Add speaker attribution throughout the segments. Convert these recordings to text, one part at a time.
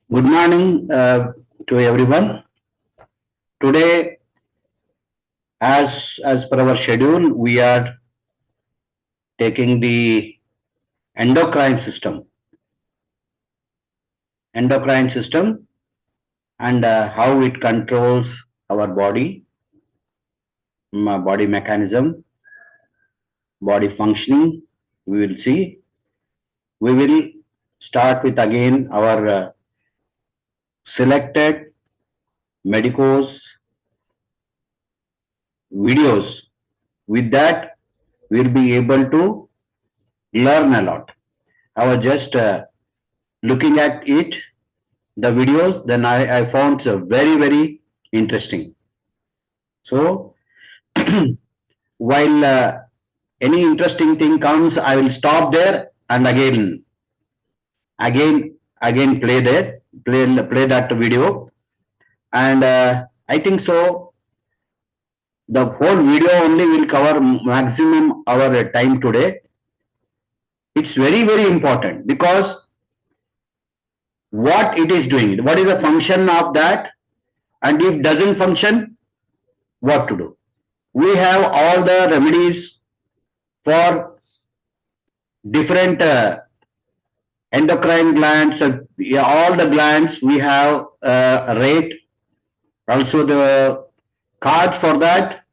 Speaker 1: Good morning to everyone. Today, as per our schedule, we are taking the endocrine system, endocrine system, and how it controls our body, body mechanism, body functioning. We will see. We will start with again our selected medicos videos. With that, we'll be able to learn a lot. I was just looking at it, the videos, then I found very interesting. So while any interesting thing comes, I will stop there and again play that video, and I think so. The whole video only will cover maximum our time today. It's very important because what it is doing, what is the function of that, and if doesn't function, what to do. We have all the remedies for different endocrine glands, all the glands we have rate, also the cards for that.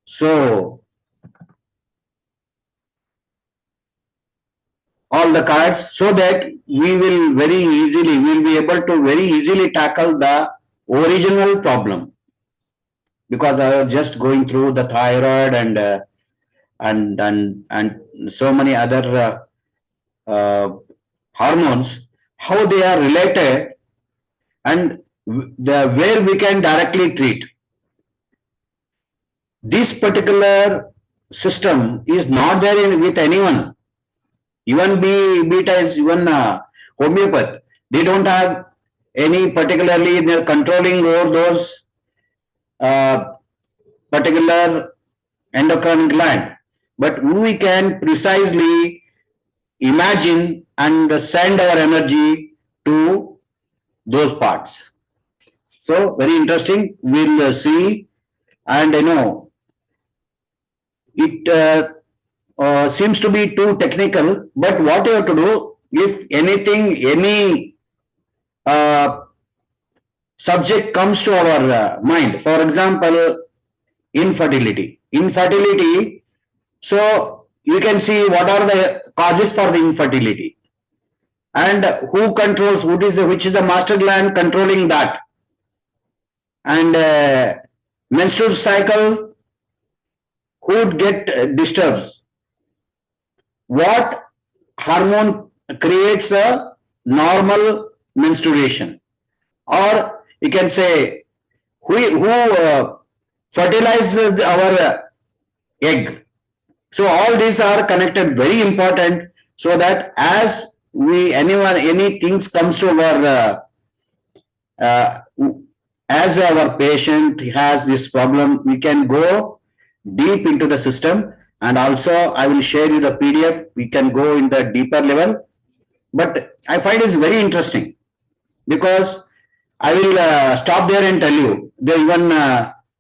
Speaker 1: So all the cards, so that we will be able to very easily tackle the original problem, because I was just going through the thyroid and so many other hormones, how they are related, and where we can directly treat. This particular system is not there with anyone. Even beta is even homeopath. They don't have any particularly they're controlling over those particular endocrine gland, but we can precisely imagine and send our energy to those parts. So very interesting. We'll see, and it seems to be too technical, but what you have to do, if anything, any subject comes to our mind, for example, infertility. So you can see what are the causes for the infertility, and who controls, which is the master gland controlling that, and menstrual cycle, who would get disturbed, what hormone creates a normal menstruation, or you can say who fertilizes our egg. So all these are connected, very important, so that as any things comes to our as our patient has this problem, we can go deep into the system. And also I will share you the PDF. We can go in the deeper level, but I find it's very interesting, because I will stop there and tell you the even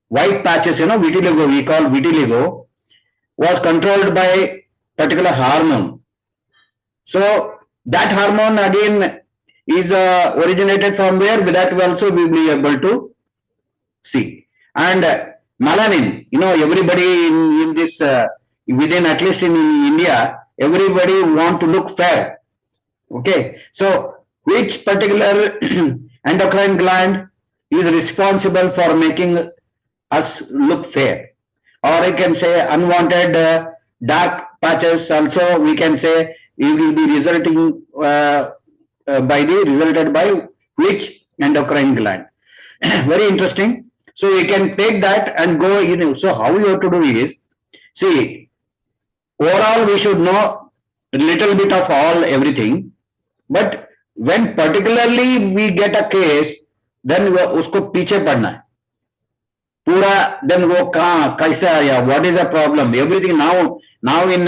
Speaker 1: white patches, vitiligo, we call vitiligo, was controlled by particular hormone. So that hormone again is originated from where, that also we will be able to see. And melanin, everybody in this within, at least in India, everybody want to look fair. Okay, so which particular endocrine gland is responsible for making us look fair? Or I can say unwanted dark patches also, we can say it will be resulted by which endocrine gland. Very interesting. So we can take that and go, so how you have to do is, see, overall we should know a little bit of everything, but when particularly we get a case, then usko पीछे पढ़ना है पूरा, then वो कहाँ कैसे आया, what is the problem, everything. Now in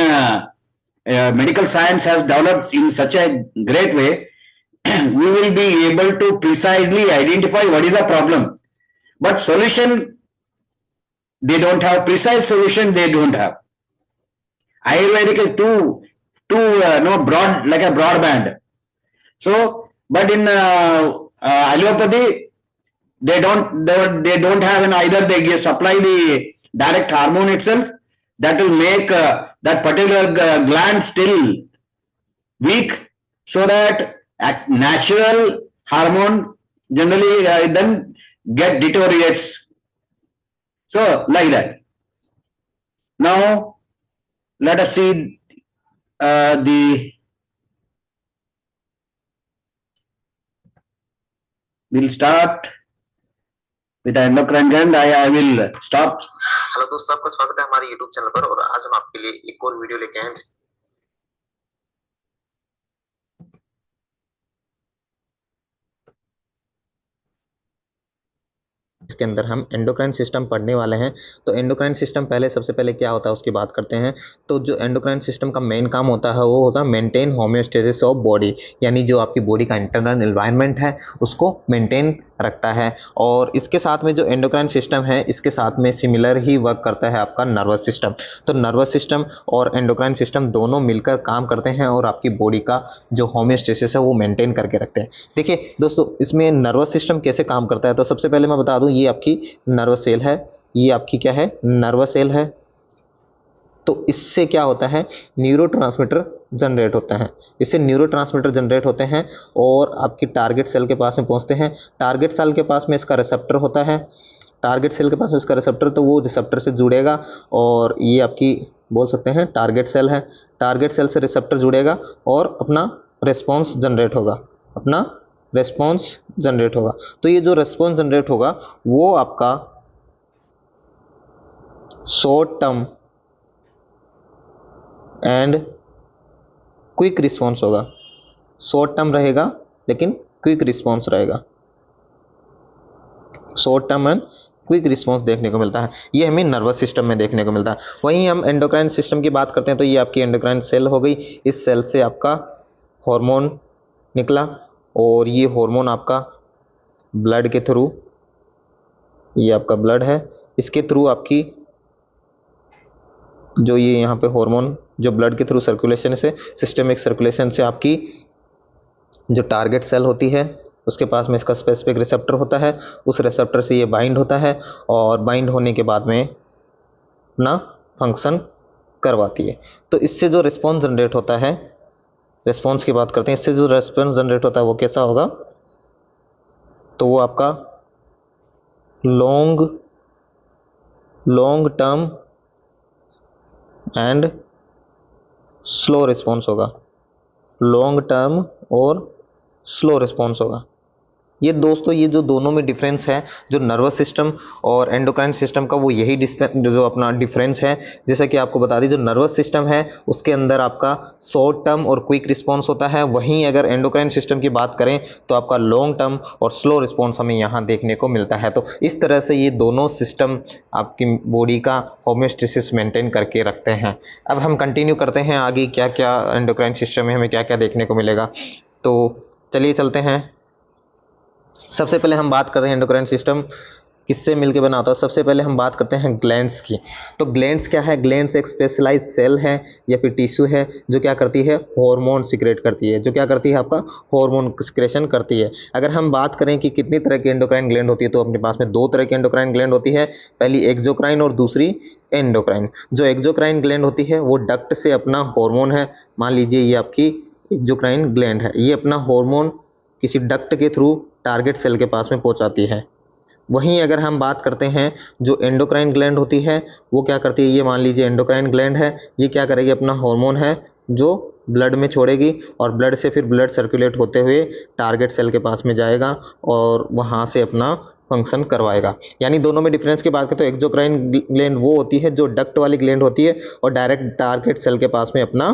Speaker 1: medical science has developed in such a great way, we will be able to precisely identify what is the problem. But solution, they don't have precise solution. They don't have. Ayurvedic is too no broad, like a broadband. So, but in allopathy, they don't have an either. They supply the direct hormone itself that will make that particular gland still weak, so that natural hormone generally then get deteriorates. So like that. Now let us see we'll start with the endocrine gland. I will stop.
Speaker 2: Hello दोस्तों, आपका स्वागत है हमारे YouTube channel पर। और आज हम आपके लिए एक और वीडियो लेके आए हैं इसके अंदर हम एंडोक्राइन सिस्टम पढ़ने वाले हैं। तो एंडोक्राइन सिस्टम पहले सबसे पहले क्या होता है उसकी बात करते हैं। तो जो एंडोक्राइन सिस्टम का मेन काम होता है वो होता है मेंटेन होम्योस्टेसिस ऑफ बॉडी, यानी जो आपकी बॉडी का इंटरनल एनवायरनमेंट है उसको मेंटेन रखता है। और इसके साथ में जो एंडोक्राइन सिस्टम है इसके साथ में सिमिलर ही वर्क करता है आपका नर्वस सिस्टम। तो नर्वस सिस्टम और एंडोक्राइन सिस्टम दोनों मिलकर काम करते हैं और आपकी बॉडी का जो होम्योस्टेसिस है वो मेंटेन करके रखते हैं। देखिए दोस्तों, इसमें नर्वस सिस्टम कैसे काम करता है। तो सबसे पहले मैं बता दूं, ये आपकी नर्वस सेल है, ये आपकी क्या है, नर्वस सेल है। तो इससे क्या होता है, न्यूरोट्रांसमीटर जनरेट होता है। इससे न्यूरोट्रांसमीटर जनरेट होते हैं और आपकी टारगेट सेल के पास में पहुंचते हैं। टारगेट सेल के पास में इसका रिसेप्टर होता है, टारगेट सेल के पास इसका रिसेप्टर, तो वो रिसेप्टर से जुड़ेगा और ये आपकी बोल सकते हैं टारगेट सेल है। टारगेट सेल से रिसेप्टर जुड़ेगा और अपना रिस्पॉन्स जनरेट होगा, अपना रिस्पॉन्स जनरेट होगा। तो ये जो रिस्पॉन्स जनरेट होगा वो आपका short term and quick response होगा। शॉर्ट टर्म रहेगा लेकिन क्विक रिस्पॉन्स रहेगा, short term and quick response देखने को मिलता है। ये हमें नर्वस सिस्टम में देखने को मिलता है। वहीं हम एंडोक्राइन सिस्टम की बात करते हैं तो ये आपकी एंडोक्राइन सेल हो गई। इस सेल से आपका हार्मोन निकला और ये हार्मोन आपका ब्लड के थ्रू, ये आपका ब्लड है, इसके थ्रू आपकी जो ये यहाँ पे हार्मोन जो ब्लड के थ्रू सर्कुलेशन से, सिस्टमिक सर्कुलेशन से आपकी जो टारगेट सेल होती है उसके पास में इसका स्पेसिफिक रिसेप्टर होता है। उस रिसेप्टर से ये बाइंड होता है और बाइंड होने के बाद में अपना फंक्शन करवाती है। तो इससे जो रिस्पॉन्स जनरेट होता है, रिस्पॉन्स की बात करते हैं, इससे जो रिस्पॉन्स जनरेट होता है वो कैसा होगा, तो वो आपका long term and slow response होगा, लॉन्ग टर्म और स्लो रिस्पॉन्स होगा। ये दोस्तों, ये जो दोनों में डिफरेंस है, जो नर्वस सिस्टम और एंडोक्राइन सिस्टम का, वो यही जो अपना डिफरेंस है। जैसा कि आपको बता दी, जो नर्वस सिस्टम है उसके अंदर आपका शॉर्ट टर्म और क्विक रिस्पॉन्स होता है। वहीं अगर एंडोक्राइन सिस्टम की बात करें तो आपका लॉन्ग टर्म और स्लो रिस्पॉन्स हमें यहाँ देखने को मिलता है। तो इस तरह से ये दोनों सिस्टम आपकी बॉडी का होम्योस्टेसिस मेंटेन करके रखते हैं। अब हम कंटिन्यू करते हैं आगे, क्या क्या एंडोक्राइन सिस्टम में हमें क्या क्या देखने को मिलेगा। तो चलिए चलते हैं। सबसे पहले हम बात कर रहे हैं एंडोक्राइन सिस्टम किससे मिलकर बना होता है। सबसे पहले हम बात करते हैं ग्लैंड्स की। तो ग्लैंड्स क्या है, ग्लैंड्स एक स्पेशलाइज्ड सेल है या फिर टिश्यू है जो क्या करती है, हार्मोन सिक्रेट करती है। जो क्या करती है, आपका हार्मोन सिक्रेशन करती है। अगर हम बात करें कि कितनी तरह की एंडोक्राइन ग्लैंड होती है, तो अपने पास में दो तरह की एंडोक्राइन ग्लैंड होती है। पहली एक्सोक्राइन और दूसरी एंडोक्राइन। जो एक्सोक्राइन ग्लैंड होती है वो डक्ट से अपना हार्मोन है, मान लीजिए ये आपकी एक्सोक्राइन ग्लैंड है, ये अपना हार्मोन किसी डक्ट के थ्रू टारगेट सेल के पास में पहुंचाती है। वहीं अगर हम बात करते हैं जो एंडोक्राइन ग्लैंड होती है वो क्या करती है, ये मान लीजिए एंडोक्राइन ग्लैंड है, ये क्या करेगी, अपना हार्मोन है जो ब्लड में छोड़ेगी और ब्लड से फिर ब्लड सर्कुलेट होते हुए टारगेट सेल के पास में जाएगा और वहाँ से अपना फंक्शन करवाएगा। यानी दोनों में डिफरेंस की बात करें तो एक्सोक्राइन ग्लैंड वो होती है जो डक्ट वाली ग्लैंड होती है और डायरेक्ट टारगेट सेल के पास में अपना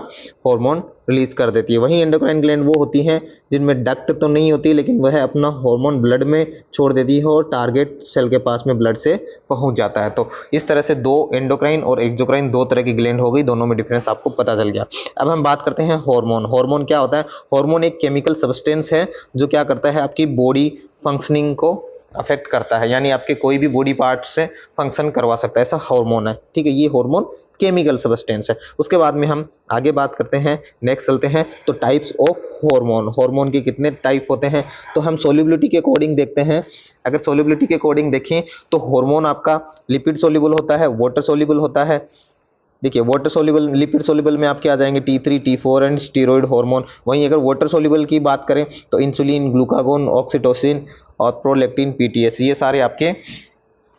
Speaker 2: हार्मोन रिलीज कर देती है। वहीं एंडोक्राइन ग्लैंड वो होती हैं जिनमें डक्ट तो नहीं होती लेकिन वह अपना हार्मोन ब्लड में छोड़ देती है और टारगेट सेल के पास में ब्लड से पहुंच जाता है। तो इस तरह से दो एंडोक्राइन और एक्सोक्राइन दो तरह की ग्लैंड हो गई, दोनों में डिफरेंस आपको पता चल गया। अब हम बात करते हैं हार्मोन। हार्मोन क्या होता है? हार्मोन एक केमिकल सब्सटेंस है जो क्या करता है, आपकी बॉडी फंक्शनिंग को अफेक्ट करता है, यानी आपके कोई भी बॉडी पार्ट से फंक्शन करवा सकता है, ऐसा हार्मोन है। ठीक है, ये हार्मोन केमिकल सब्सटेंस है। उसके बाद में हम आगे बात करते हैं, नेक्स्ट चलते हैं तो टाइप्स ऑफ हार्मोन। हार्मोन के कितने टाइप होते हैं तो हम सोल्युबिलिटी के अकॉर्डिंग देखते हैं। अगर सोल्युबिलिटी के अकॉर्डिंग देखें तो हार्मोन आपका लिपिड सोल्यूबल होता है, वाटर सोल्यूबल होता है। देखिए वाटर सोल्यूबल, लिपिड सोल्यूबल में आपके आ जाएंगे T3, T4 and steroid hormone. वहीं अगर वाटर सोल्यूबल की बात करें तो इंसुलिन, ग्लूकागोन, ऑक्सीटोसिन और प्रोलैक्टिन, PTH, ये सारे आपके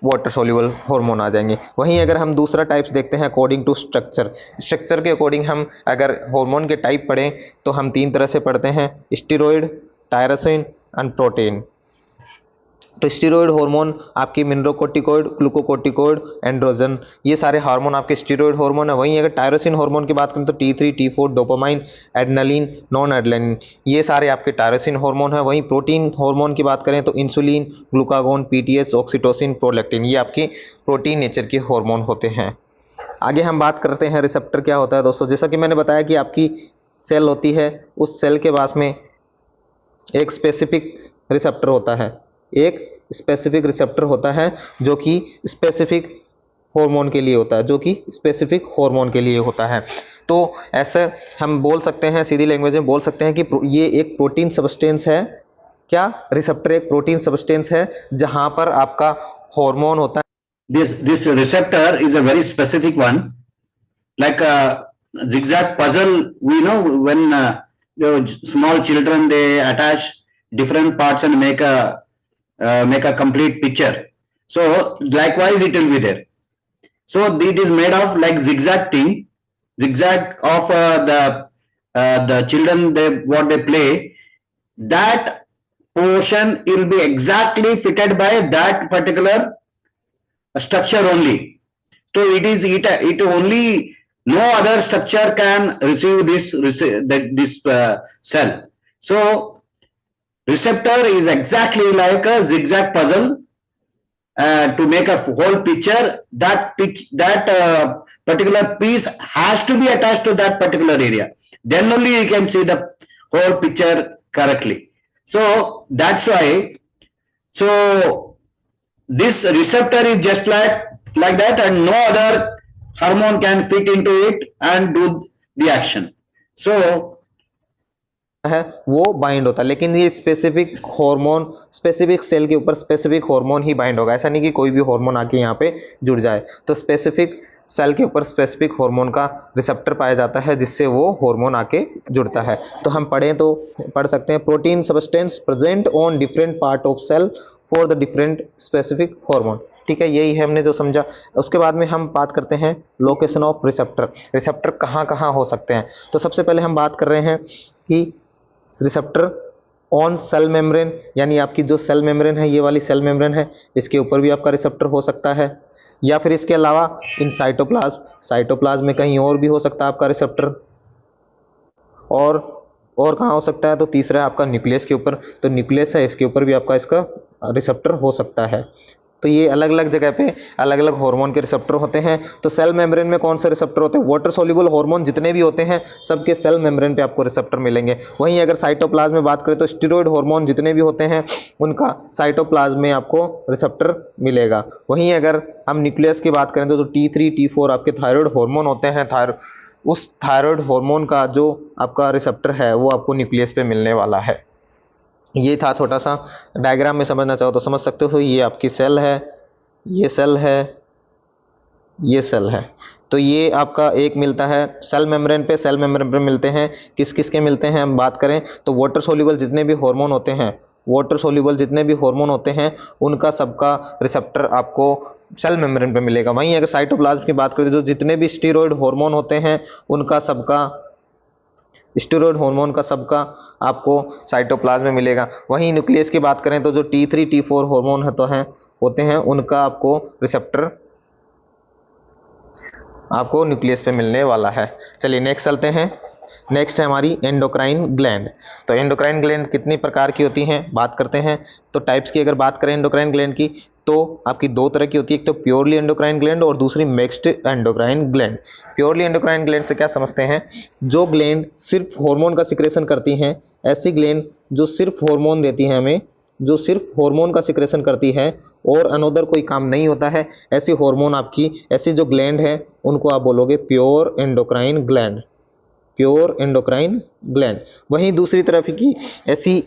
Speaker 2: वाटर सोल्यूबल हार्मोन आ जाएंगे। वहीं अगर हम दूसरा टाइप्स देखते हैं अकॉर्डिंग टू स्ट्रक्चर, स्ट्रक्चर के अकॉर्डिंग हम अगर हार्मोन के टाइप पढ़ें तो हम तीन तरह से पढ़ते हैं, स्टीरॉयड, टायरोसिन एंड प्रोटीन। तो स्टीरॉयड हार्मोन आपके मिनरलोकोर्टिकॉइड, ग्लूकोकोर्टिकॉइड, एंड्रोजन, ये सारे हार्मोन आपके स्टीरॉयड हार्मोन है। वहीं अगर टायरोसिन हार्मोन की बात करें तो T3, T4, dopamine, adrenaline, non adrenaline, ये सारे आपके टायरोसिन हार्मोन है। वहीं प्रोटीन हार्मोन की बात करें तो insulin, glucagon, PTH, oxytocin, prolactin, ये आपके प्रोटीन नेचर के हार्मोन होते हैं। आगे हम बात करते हैं रिसेप्टर क्या होता है दोस्तों। जैसा कि मैंने बताया कि आपकी सेल होती है, उस सेल के पास में एक स्पेसिफिक रिसेप्टर होता है, एक स्पेसिफिक रिसेप्टर होता है जो कि स्पेसिफिक हार्मोन के लिए होता है, जो कि स्पेसिफिक हार्मोन के लिए होता है। तो ऐसे हम बोल सकते हैं, सीधी लैंग्वेज में बोल सकते हैं कि ये एक प्रोटीन सब्सटेंस है। क्या? रिसेप्टर एक प्रोटीन सब्सटेंस है जहां पर आपका हार्मोन होता है।
Speaker 1: This receptor is a very specific one, like a zigzag puzzle. We know when small children they attach different parts and make a complete picture. So likewise it will be there. So it is made of like zigzag thing, zigzag of the children they what they play. That portion will be exactly fitted by that particular structure only. So it only, no other structure can receive this cell. So receptor is exactly like a zigzag puzzle to make a whole picture. That particular piece has to be attached to that particular area. Then only you can see the whole picture correctly. So that's why. So this receptor is just like that, and no other hormone can fit into it and do the action. So
Speaker 2: है वो bind होता है, लेकिन ये specific hormone specific cell के ऊपर specific hormone ही bind होगा। ऐसा नहीं कि कोई भी हार्मोन आके यहाँ पे जुड़ जाए। तो स्पेसिफिक सेल के ऊपर स्पेसिफिक हार्मोन का रिसेप्टर पाया जाता है जिससे वो हार्मोन आके जुड़ता है। तो हम पढ़ें तो पढ़ सकते हैं, protein substance present on different part of cell for the different specific hormone. ठीक है, यही है हमने जो समझा। उसके बाद में हम बात करते हैं लोकेशन ऑफ रिसेप्टर। रिसेप्टर कहाँ कहाँ हो सकते हैं। तो सबसे पहले हम बात कर रहे हैं कि रिसेप्टर ऑन सेल मेम्ब्रेन, यानी आपकी जो सेल मेम्ब्रेन है, ये वाली सेल मेम्ब्रेन है, इसके ऊपर भी आपका रिसेप्टर हो सकता है। या फिर इसके अलावा इन साइटोप्लाज्म, साइटोप्लाज्म में कहीं और भी हो सकता है आपका रिसेप्टर। और कहाँ हो सकता है तो तीसरा है आपका न्यूक्लियस के ऊपर। तो न्यूक्लियस है, इसके ऊपर भी आपका इसका रिसेप्टर हो सकता है। तो ये अलग अलग जगह पे अलग अलग हार्मोन के रिसेप्टर होते हैं। तो सेल मेम्ब्रेन में कौन से रिसेप्टर होते हैं? वाटर सोल्यूबल हार्मोन जितने भी होते हैं सबके सेल मेम्ब्रेन पे आपको रिसेप्टर मिलेंगे। वहीं अगर साइटोप्लाज्म में बात करें तो स्टीरॉयड हार्मोन जितने भी होते हैं उनका साइटोप्लाज्म में आपको रिसेप्टर मिलेगा। वहीं अगर हम न्यूक्लियस की बात करें तो T3, T4 आपके थायराइड हार्मोन होते हैं। उस थायराइड हार्मोन का जो आपका रिसेप्टर है वो आपको न्यूक्लियस पे मिलने वाला है। ये था छोटा सा डायग्राम में, समझना चाहो तो समझ सकते हो। ये आपकी सेल है, ये सेल है, ये सेल है। तो ये आपका एक मिलता है सेल मेम्ब्रेन पे। सेल मेम्ब्रेन पे मिलते हैं किस किस के मिलते हैं हम बात करें तो वाटर सोल्यूबल जितने भी हार्मोन होते हैं, वाटर सोल्यूबल जितने भी हार्मोन होते हैं उनका सबका रिसेप्टर आपको सेल मेम्ब्रेन पे मिलेगा। वहीं अगर साइटोप्लाज्म की बात करें तो जितने भी स्टीरॉयड हार्मोन होते हैं उनका सबका स्टेरॉयड हार्मोन का सबका आपको साइटोप्लाज्म में मिलेगा। वहीं न्यूक्लियस की बात करें तो जो T3 T4 हार्मोन होते हैं उनका आपको रिसेप्टर आपको न्यूक्लियस पे मिलने वाला है। चलिए नेक्स्ट चलते हैं। नेक्स्ट है हमारी एंडोक्राइन ग्लैंड। तो एंडोक्राइन ग्लैंड कितनी प्रकार की होती हैं बात करते हैं। तो टाइप्स की अगर बात करें एंडोक्राइन ग्लैंड की तो आपकी दो तरह की होती है, एक तो प्योरली एंडोक्राइन ग्लैंड और दूसरी mixed endocrine gland. Purely endocrine gland से क्या समझते हैं, जो ग्लैंड सिर्फ हार्मोन का सिक्रेशन करती हैं, ऐसी ग्लैंड जो सिर्फ हार्मोन देती है हमें, जो सिर्फ हार्मोन का सिक्रेशन करती है और अनदर कोई काम नहीं होता है, ऐसी हार्मोन आपकी ऐसी जो ग्लैंड है उनको आप बोलोगे pure endocrine gland, pure endocrine gland. वहीं दूसरी तरफ की ऐसी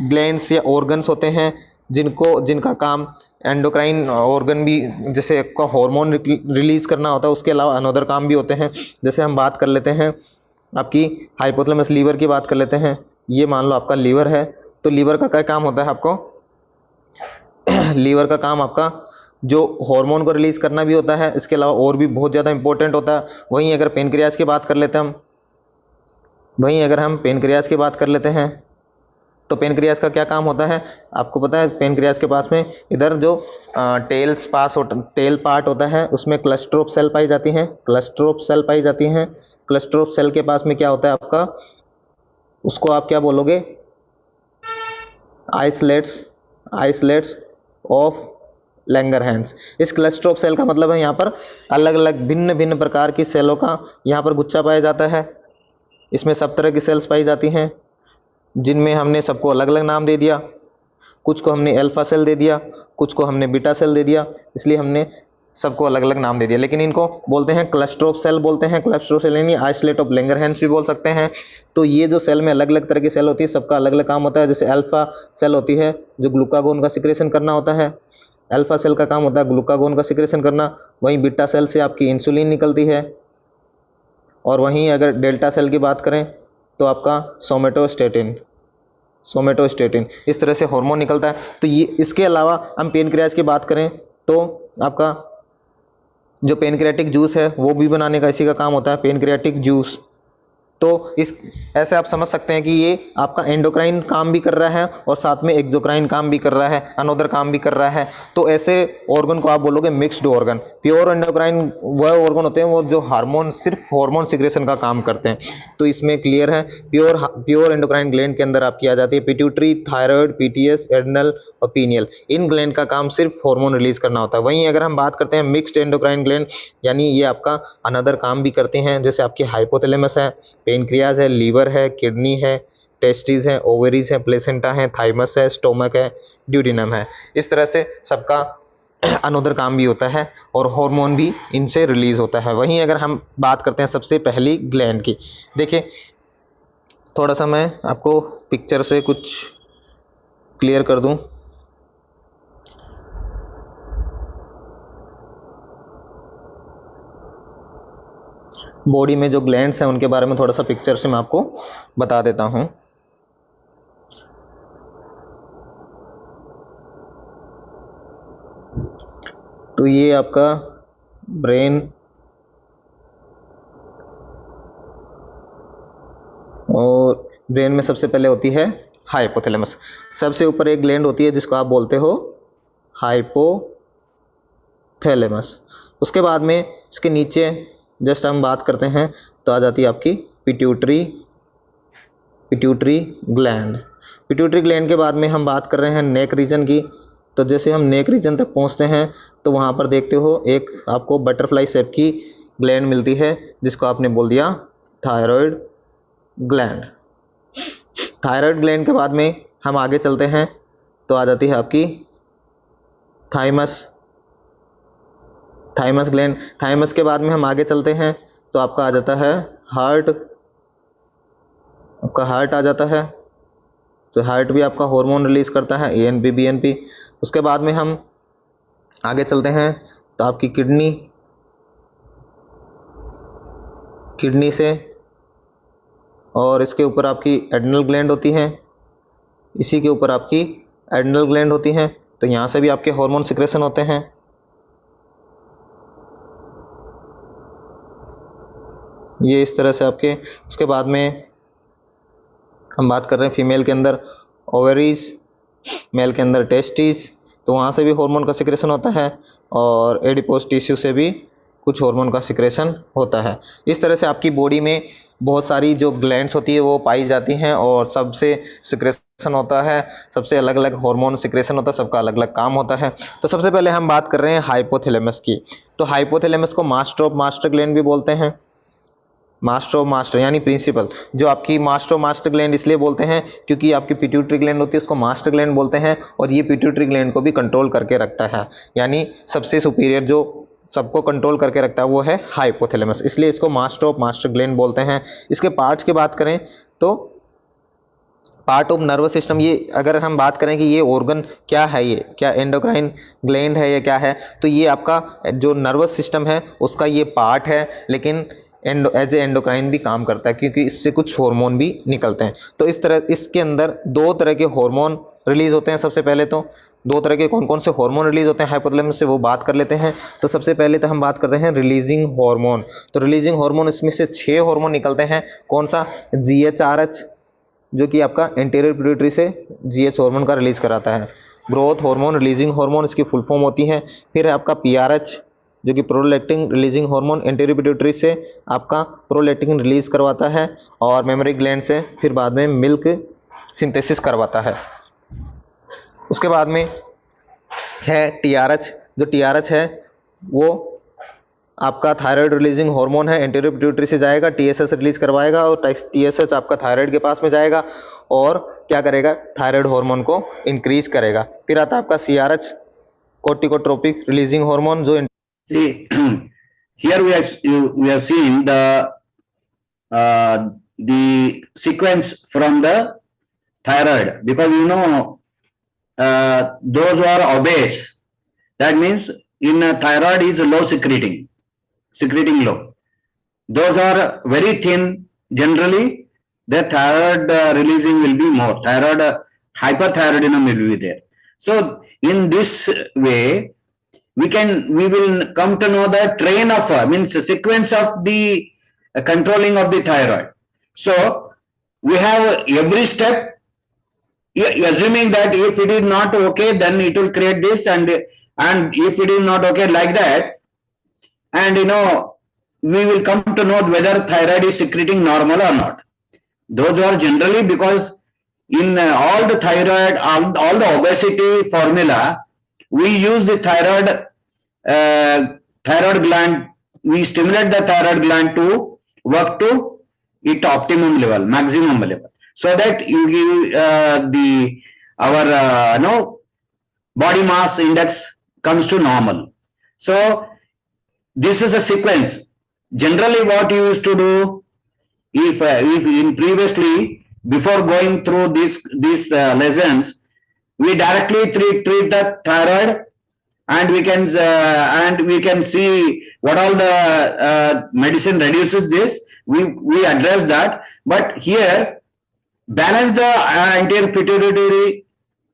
Speaker 2: ग्लैंड्स या ऑर्गन्स होते हैं जिनका काम एंडोक्राइन ऑर्गन भी, जैसे आपका हार्मोन रिलीज करना होता है, उसके अलावा अनदर काम भी होते हैं। जैसे हम बात कर लेते हैं आपकी हाइपोथैलेमस लीवर की बात कर लेते हैं। ये मान लो आपका लीवर है, तो लीवर का क्या काम होता है आपको लीवर का काम आपका जो हार्मोन को रिलीज करना भी होता है, इसके अलावा और भी बहुत ज़्यादा इंपॉर्टेंट होता है। वहीं अगर पेनक्रियाज की बात कर लेते हैं वहीं अगर हम पेनक्रियाज की बात कर लेते हैं तो पेनक्रियाज का क्या काम होता है आपको पता है। पेनक्रियाज के पास में इधर जो टेल पार्ट होता है उसमें क्लस्टर ऑफ सेल पाई जाती हैं, क्लस्टर ऑफ सेल पाई जाती हैं। क्लस्टर ऑफ सेल के पास में क्या होता है आपका, उसको आप क्या बोलोगे, आइसलेट्स ऑफ लैंगरहैंस। इस क्लस्टर ऑफ सेल का मतलब है यहाँ पर अलग अलग भिन्न भिन्न प्रकार की सेलों का यहाँ पर गुच्छा पाया जाता है। इसमें सब तरह की सेल्स पाई जाती हैं, जिनमें हमने सबको अलग अलग नाम दे दिया। कुछ को हमने अल्फा सेल दे दिया, कुछ को हमने बीटा सेल दे दिया, इसलिए हमने सबको अलग अलग नाम दे दिया। लेकिन इनको बोलते हैं क्लस्टर ऑफ सेल बोलते हैं, क्लस्टर ऑफ सेल यानी आइसोलेट ऑफ लैंगरहैंस भी बोल सकते हैं। तो ये जो सेल में अलग अलग तरह की सेल होती है, सबका अलग अलग काम होता है। जैसे अल्फा सेल होती है जो ग्लूकागोन का सिक्रेशन करना होता है, अल्फा सेल का काम होता है ग्लूकागोन का सिक्रेशन करना। वहीं बीटा सेल से आपकी इंसुलिन निकलती है। और वहीं अगर डेल्टा सेल की बात करें तो आपका सोमेटोस्टेटिन इस तरह से हार्मोन निकलता है। तो ये इसके अलावा हम पेनक्रियाज की बात करें तो आपका जो पेनक्रियाटिक जूस है वो भी बनाने का इसी का काम होता है, पेनक्रियाटिक जूस। तो इस ऐसे आप समझ सकते हैं कि ये आपका एंडोक्राइन काम भी कर रहा है और साथ में एक्सोक्राइन काम भी कर रहा है, अनोदर काम भी कर रहा है। तो ऐसे ऑर्गन को आप बोलोगे मिक्स्ड ऑर्गन। प्योर एंडोक्राइन वह ऑर्गन होते हैं वो जो सिर्फ हार्मोन सिक्रेशन का काम करते हैं। तो इसमें क्लियर है, प्योर एंडोक्राइन ग्लैंड के अंदर आपकी आ जाती है पिट्यूटरी, थायराइड, पीटीएस, एड्रिनल और पीनियल। इन ग्लैंड का काम सिर्फ हार्मोन रिलीज करना होता है। वहीं अगर हम बात करते हैं मिक्स्ड एंडोक्राइन ग्लैंड, यानी ये आपका अनदर काम भी करते हैं। जैसे आपकी हाइपोथैलेमस है, पेनक्रियाज है, लीवर है, किडनी है, टेस्टिस है, ओवरीज है, प्लेसेंटा है, थाइमस है, स्टोमक है, ड्यूडिनम है। इस तरह से सबका अनोदर काम भी होता है और हार्मोन भी इनसे रिलीज होता है। वहीं अगर हम बात करते हैं सबसे पहली ग्लैंड की, देखिए थोड़ा सा मैं आपको पिक्चर से कुछ क्लियर कर दूं। बॉडी में जो ग्लैंड्स हैं उनके बारे में थोड़ा सा पिक्चर से मैं आपको बता देता हूं। तो ये आपका ब्रेन और ब्रेन में सबसे पहले होती है हाइपोथैलेमस। सबसे ऊपर एक ग्लैंड होती है जिसको आप बोलते हो हाइपोथैलेमस। उसके बाद में इसके नीचे जस्ट हम बात करते हैं तो आ जाती है आपकी पिट्यूटरी ग्लैंड। पिट्यूटरी ग्लैंड के बाद में हम बात कर रहे हैं नेक रीजन की। तो जैसे हम नेक रीजन तक पहुंचते हैं तो वहां पर देखते हो एक आपको बटरफ्लाई शेप की ग्लैंड मिलती है जिसको आपने बोल दिया थायराइड ग्लैंड। थायराइड ग्लैंड के बाद में हम आगे चलते हैं तो आ जाती है आपकी थाइमस ग्लैंड। थाइमस के बाद में हम आगे चलते हैं तो आपका आ जाता है हार्ट, आपका हार्ट आ जाता है। तो हार्ट भी आपका हार्मोन रिलीज करता है, एएनपी बीएनपी। उसके बाद में हम आगे चलते हैं तो आपकी किडनी से, और इसके ऊपर आपकी एड्रिनल ग्लैंड होती है, इसी के ऊपर आपकी एड्रिनल ग्लैंड होती हैं। तो यहाँ से भी आपके हार्मोन सिक्रेशन होते हैं। ये इस तरह से आपके, उसके बाद में हम बात कर रहे हैं फीमेल के अंदर ओवरीज, मेल के अंदर टेस्टिस, तो वहाँ से भी हार्मोन का सिक्रेशन होता है और एडिपोज टिश्यू से भी कुछ हार्मोन का सिक्रेशन होता है। इस तरह से आपकी बॉडी में बहुत सारी जो ग्लैंड्स होती है वो पाई जाती हैं और सबसे सिक्रेशन होता है, सबसे अलग अलग हार्मोन सिक्रेशन होता है, सबका अलग अलग काम होता है। तो सबसे पहले हम बात कर रहे हैं हाइपोथैलेमस की। तो हाइपोथैलेमस को मास्टर ऑफ मास्टर ग्लैंड भी बोलते हैं। मास्टर ऑफ मास्टर यानी प्रिंसिपल, जो आपकी मास्टर ऑफ मास्टर ग्लैंड इसलिए बोलते हैं क्योंकि आपकी पिट्यूटरी ग्लैंड होती है उसको मास्टर ग्लैंड बोलते हैं और ये पिट्यूटरी ग्लैंड को भी कंट्रोल करके रखता है, यानी सबसे सुपीरियर जो सबको कंट्रोल करके रखता है वो है हाइपोथैलेमस, इसलिए इसको मास्टर ऑफ मास्टर ग्लैंड बोलते हैं। इसके पार्ट्स की बात करें तो पार्ट ऑफ नर्वस सिस्टम, ये अगर हम बात करें कि ये ऑर्गन क्या है, ये क्या एंडोक्राइन ग्लैंड है या क्या है, तो ये आपका जो नर्वस सिस्टम है उसका ये पार्ट है, लेकिन एज ए एंडोक्राइन भी काम करता है क्योंकि इससे कुछ हार्मोन भी निकलते हैं। तो इस तरह इसके अंदर दो तरह के हार्मोन रिलीज होते हैं। सबसे पहले तो दो तरह के कौन कौन से हार्मोन रिलीज होते हैं हाइपोथैलेमस से वो बात कर लेते हैं। तो सबसे पहले तो हम बात करते हैं रिलीजिंग हार्मोन। तो रिलीजिंग हार्मोन, इसमें से 6 हार्मोन निकलते हैं। कौन सा? GHRH, जो कि आपका एंटीरियर पिट्यूटरी से GH हार्मोन का रिलीज कराता है। ग्रोथ हार्मोन, रिलीजिंग हार्मोन, इसकी फुल फॉर्म होती है। फिर है आपका PRH, जो कि prolactin releasing hormone, anterior pituitary से आपका प्रोलैक्टिन रिलीज करवाता है और मेमोरी ग्लैंड से फिर बाद में मिल्क सिंथेसिस करवाता है। उसके बाद में है TRH। जो TRH है वो आपका थायराइड रिलीजिंग हार्मोन है, एंटीरियर पिट्यूटरी से जाएगा, TSH रिलीज करवाएगा और TSH आपका थायराइड के पास में जाएगा और क्या करेगा? थायराइड हार्मोन को इंक्रीज करेगा। फिर आता है आपका CRH, कोर्टिकोट्रोपिक रिलीजिंग हार्मोन, जो
Speaker 1: See, here we have seen the sequence from the thyroid, because those who are obese, that means in thyroid is low secreting low. Those are very thin, generally the thyroid releasing will be more, thyroid hyperthyroidism will be there. So in this way we will come to know the train of means sequence of the controlling of the thyroid. So we have every step, assuming that if it is not okay, then it will create this, and if it is not okay, like that, and we will come to know whether thyroid is secreting normal or not. Those are generally, because in all the thyroid, all the obesity formula, we use the thyroid gland, we stimulate the thyroid gland to work to its optimum level, maximum level, so that you give our body mass index comes to normal. So this is a sequence. Generally what you used to do, if in previously, before going through these lessons, we directly treat the thyroid, and we can see what all the medicine reduces this. We address that, but here balance the anterior pituitary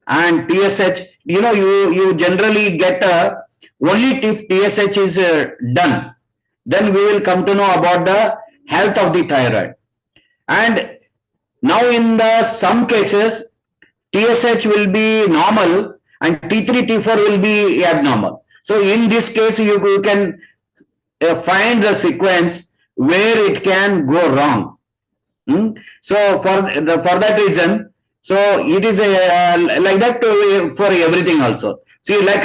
Speaker 1: and TSH. You generally get only if TSH is done, then we will come to know about the health of the thyroid. And now in some cases TSH will be normal and T3, T4 will be abnormal. So in this case you can find the sequence where it can go wrong. So for that reason, so it is like that for everything also. See, like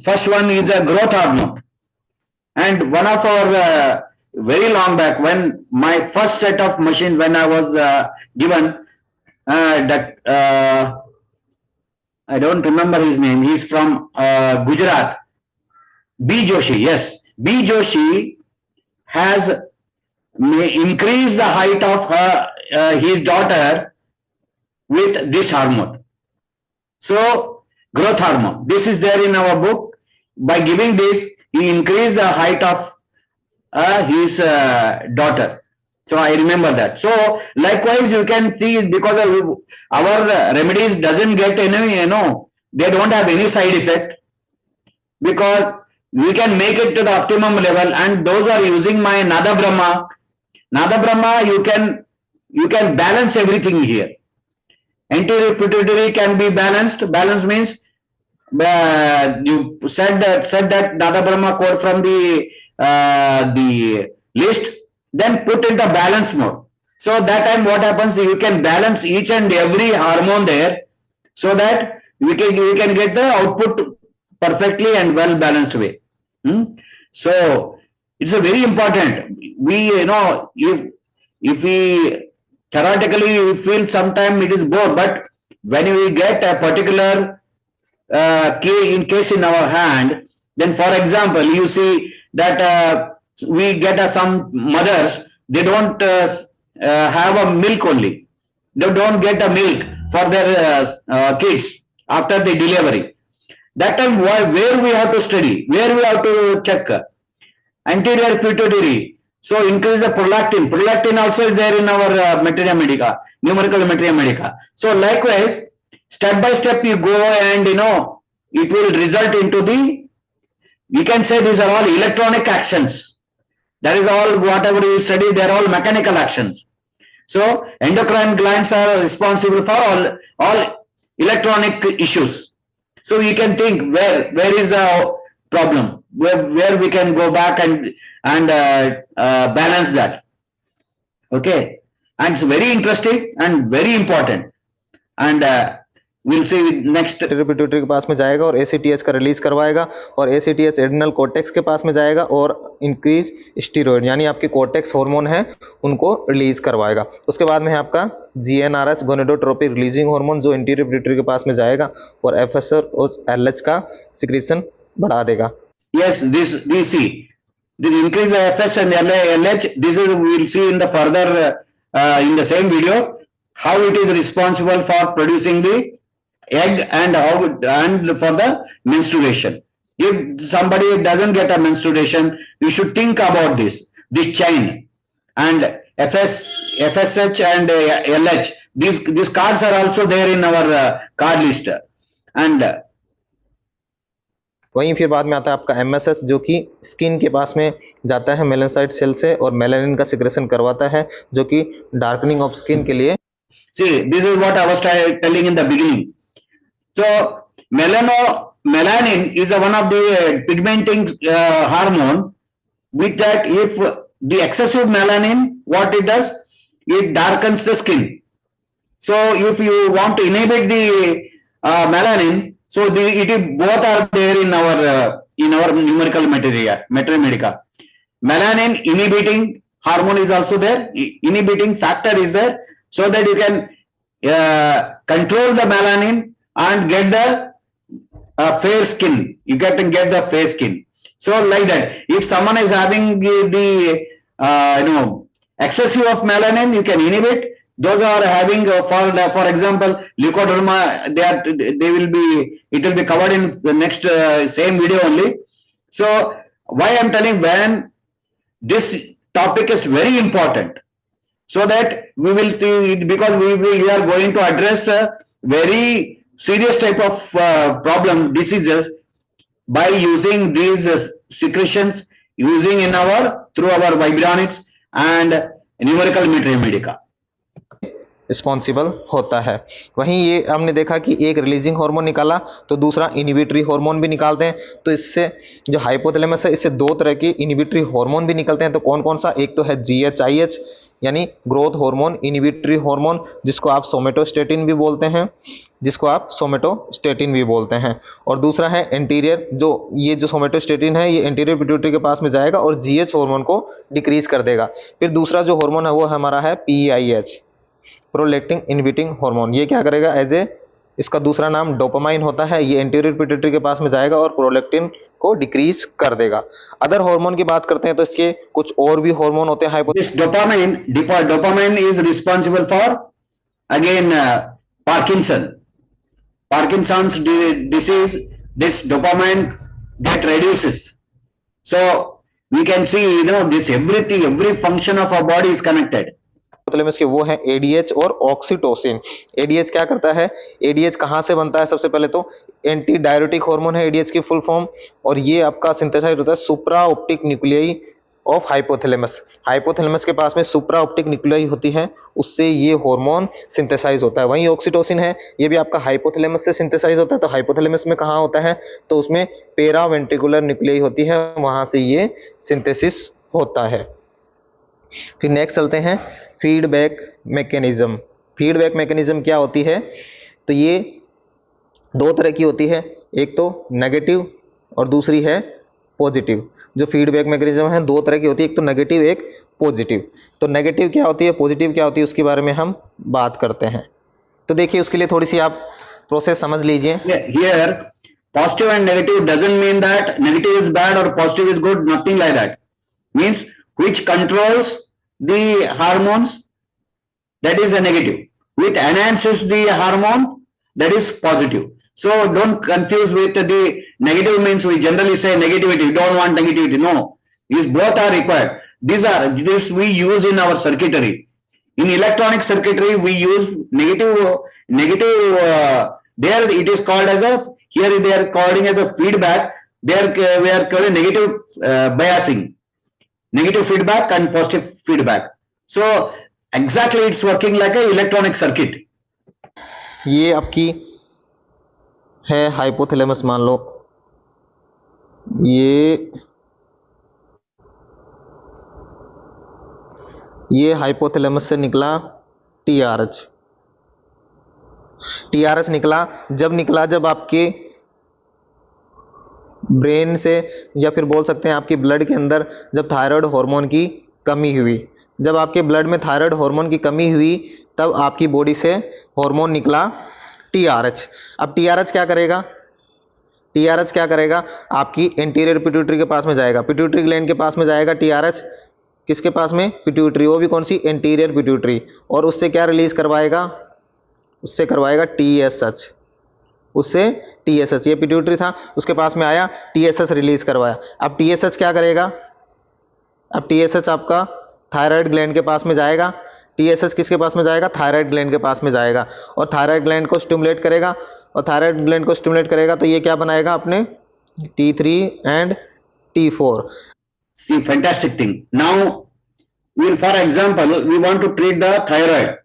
Speaker 1: first one is a growth hormone, and one of our very long back, when my first set of machines, when I was given that I don't remember his name, he's from Gujarat, B. Joshi. Yes, B. Joshi has increased the height of his daughter with this hormone. So growth hormone, this is there in our book. By giving this, he increased the height of his daughter. So I remember that. So likewise you can see, because our remedies doesn't get any, they don't have any side effect, because we can make it to the optimum level. And those are using my Nada Brahma, you can balance everything here. Anterior pituitary can be balanced. Balance means you said that Dada Brahma quote from the list, then put into balance mode. So that time what happens? You can balance each and every hormone there, so that we can get the output perfectly and well balanced way. So it's a very important. We if we theoretically we feel sometimes it is bored, but when we get a particular case in our hand, then for example you see that we get some mothers, they don't have a milk only, they don't get a milk for their kids after the delivery. That time where we have to study, where we have to check anterior pituitary. So increase the prolactin. Prolactin also is there in our materia medica, numerical materia medica. So likewise, step by step you go, and it will result into we can say these are all electronic actions. That is all, whatever we study, they are all mechanical actions. So endocrine glands are responsible for all electronic issues. So you can think where is the problem, where we can go back and balance that. Okay, and it's very interesting and very important, and we'll see next.
Speaker 2: Pituitary के पास में जाएगा और ACTH का release करवाएगा, और ACTH adrenal cortex के पास में जाएगा और इंक्रीज स्टीरॉयड यानी आपके कॉर्टेक्स हार्मोन है उनको रिलीज करवाएगा। उसके बाद में है आपका GnRH गोनेडोट्रोपिक रिलीजिंग हार्मोन जो इंटीरियर पिट्यूटरी के पास में जाएगा और FSH और LH का सिक्रीशन बढ़ा देगा।
Speaker 1: Yes, this we see the increase of FS and LH. This is we will see in the further in the same video how it is responsible for producing the egg and for the menstruation. If somebody doesn't get a menstruation, you should think about this chain, and FSH and LH. These cards are also there in our card list, and
Speaker 2: वहीं फिर बाद में आता है आपका MSH जो कि skin के पास में जाता है मेलानोसाइट सेल से और मेलानिन का सिक्रेशन करवाता है जो कि डार्कनिंग ऑफ स्किन के लिए।
Speaker 1: See, this is what I was telling in the beginning. So melanin is one of the pigmenting hormone. With that, if the excessive melanin, what it does, it darkens the skin. So if you want to inhibit the melanin, so both are there in our numerical materia medica. Melanin inhibiting hormone is also there, inhibiting factor is there, so that you can control the melanin and get the fair skin. You get the fair skin. So like that, if someone is having the excessive of melanin, you can inhibit. Those are having for example leukoderma, it will be covered in the next same video only. So why I'm telling, when this topic is very important, so that we will because we are going to address a very serious type of diseases by using these secretions, using through our vibronics and numerical materia medica.
Speaker 2: Responsible होता है। वहीं ये हमने देखा कि एक releasing hormone निकाला तो दूसरा इनहिबिटरी हार्मोन भी निकालते हैं। तो इससे जो हाइपोथैलेमस है इससे दो तरह के इनहिबिटरी हार्मोन भी निकलते हैं। तो कौन कौन सा? एक तो है GHIH यानी ग्रोथ हार्मोन इनहिबिटरी हार्मोन जिसको आप सोमेटोस्टेटिन भी बोलते हैं, और दूसरा है एंटीरियर, जो सोमेटोस्टेटिन है ये एंटीरियर पिट्यूटरी के पास में जाएगा और GH हार्मोन को डिक्रीज कर देगा। फिर दूसरा जो हार्मोन है वो हमारा है PIH प्रोलैक्टिन इनहिबिटिंग हार्मोन। ये क्या करेगा? इसका दूसरा नाम डोपामाइन होता है। ये एंटीरियर पिट्यूटरी के पास में जाएगा और प्रोलैक्टिन को डिक्रीज कर देगा। अदर हार्मोन की बात करते हैं तो इसके कुछ और भी हार्मोन होते हैं।
Speaker 1: Dopamine is responsible for again Parkinson's disease. This dopamine get reduces. So we can see this everything, every function of our body is connected.
Speaker 2: Hypothalamus के वो है ADH और ऑक्सीटोसिन। ADH क्या करता है? ADH कहाँ से बनता है? सबसे पहले तो एंटी डायरेटिक हार्मोन है ADH की फुल फॉर्म, और ये आपका सिंथेसाइज होता है सुप्रा optic nuclei of hypothalamus. Hypothalamus के पास में सुप्रा ऑप्टिक न्यूक्लियाई होती है, उससे ये हार्मोन सिंथेसाइज होता है। वहीं ऑक्सीटोसिन है, ये भी आपका हाइपोथैलेमस से सिंथेसाइज होता है। तो हाइपोथैलेमस में कहाँ होता है, तो उसमें पेरा वेंट्रिकुलर न्यूक्लियाई होती है, वहां से ये सिंथेसिस होता है। फिर नेक्स्ट चलते हैं फीडबैक मैकेनिज्म। फीडबैक मैकेनिज्म क्या होती है, तो ये दो तरह की होती है, एक तो नेगेटिव और दूसरी है पॉजिटिव। जो फीडबैक मैकेनिज्म है दो तरह की होती है, एक तो नेगेटिव एक पॉजिटिव। तो नेगेटिव क्या होती है, पॉजिटिव क्या होती है, उसके बारे में हम बात करते हैं। तो देखिए उसके लिए थोड़ी सी आप प्रोसेस समझ लीजिए।
Speaker 1: Here, positive and negative doesn't mean that negative is bad or positive is good, nothing like that. Means which controls the hormones, that is a negative. Which enhances the hormone, that is positive. So don't confuse with the negative means we generally say negativity, we don't want negativity. No, these both are required. This we use in our circuitry. In electronic circuitry, we use negative. There it is called as a, here they are calling as a feedback. There we are calling negative biasing, negative feedback and positive feedback. So exactly it's working like a electronic circuit.
Speaker 2: ये आपकी है hypothalamus, मान लो ये hypothalamus से निकला TRH. TRH निकला, जब आपके ब्रेन से या फिर बोल सकते हैं आपके ब्लड के अंदर जब थायराइड हार्मोन की कमी हुई, जब आपके ब्लड में थायराइड हार्मोन की कमी हुई, तब आपकी बॉडी से हार्मोन निकला टीआरएच। अब टीआरएच क्या करेगा, टीआरएच क्या करेगा, आपकी एंटीरियर पिट्यूटरी के पास में जाएगा, पिट्यूटरी ग्लैंड के पास में जाएगा टीआरएच। किसके पास में, पिट्यूटरी, वो भी कौन सी, एंटीरियर पिट्यूटरी। और उससे क्या रिलीज करवाएगा, उससे करवाएगा टीएसएच, उससे टीएसएच। ये पिट्यूटरी था, उसके पास में आया, टीएसएच रिलीज करवाया। अब टीएसएच क्या करेगा, अब टीएसएच आपका थायराइड ग्लैंड के पास में जाएगा। टीएसएच किसके पास में जाएगा, थायराइड ग्लैंड के पास में जाएगा, और थायराइड ग्लैंड को स्टिमुलेट करेगा। और थायराइड ग्लैंड को स्टिमुलेट करेगा तो ये क्या बनाएगा अपने, T3 and T4।
Speaker 1: See, fantastic thing. Now, for example, we want to treat the thyroid.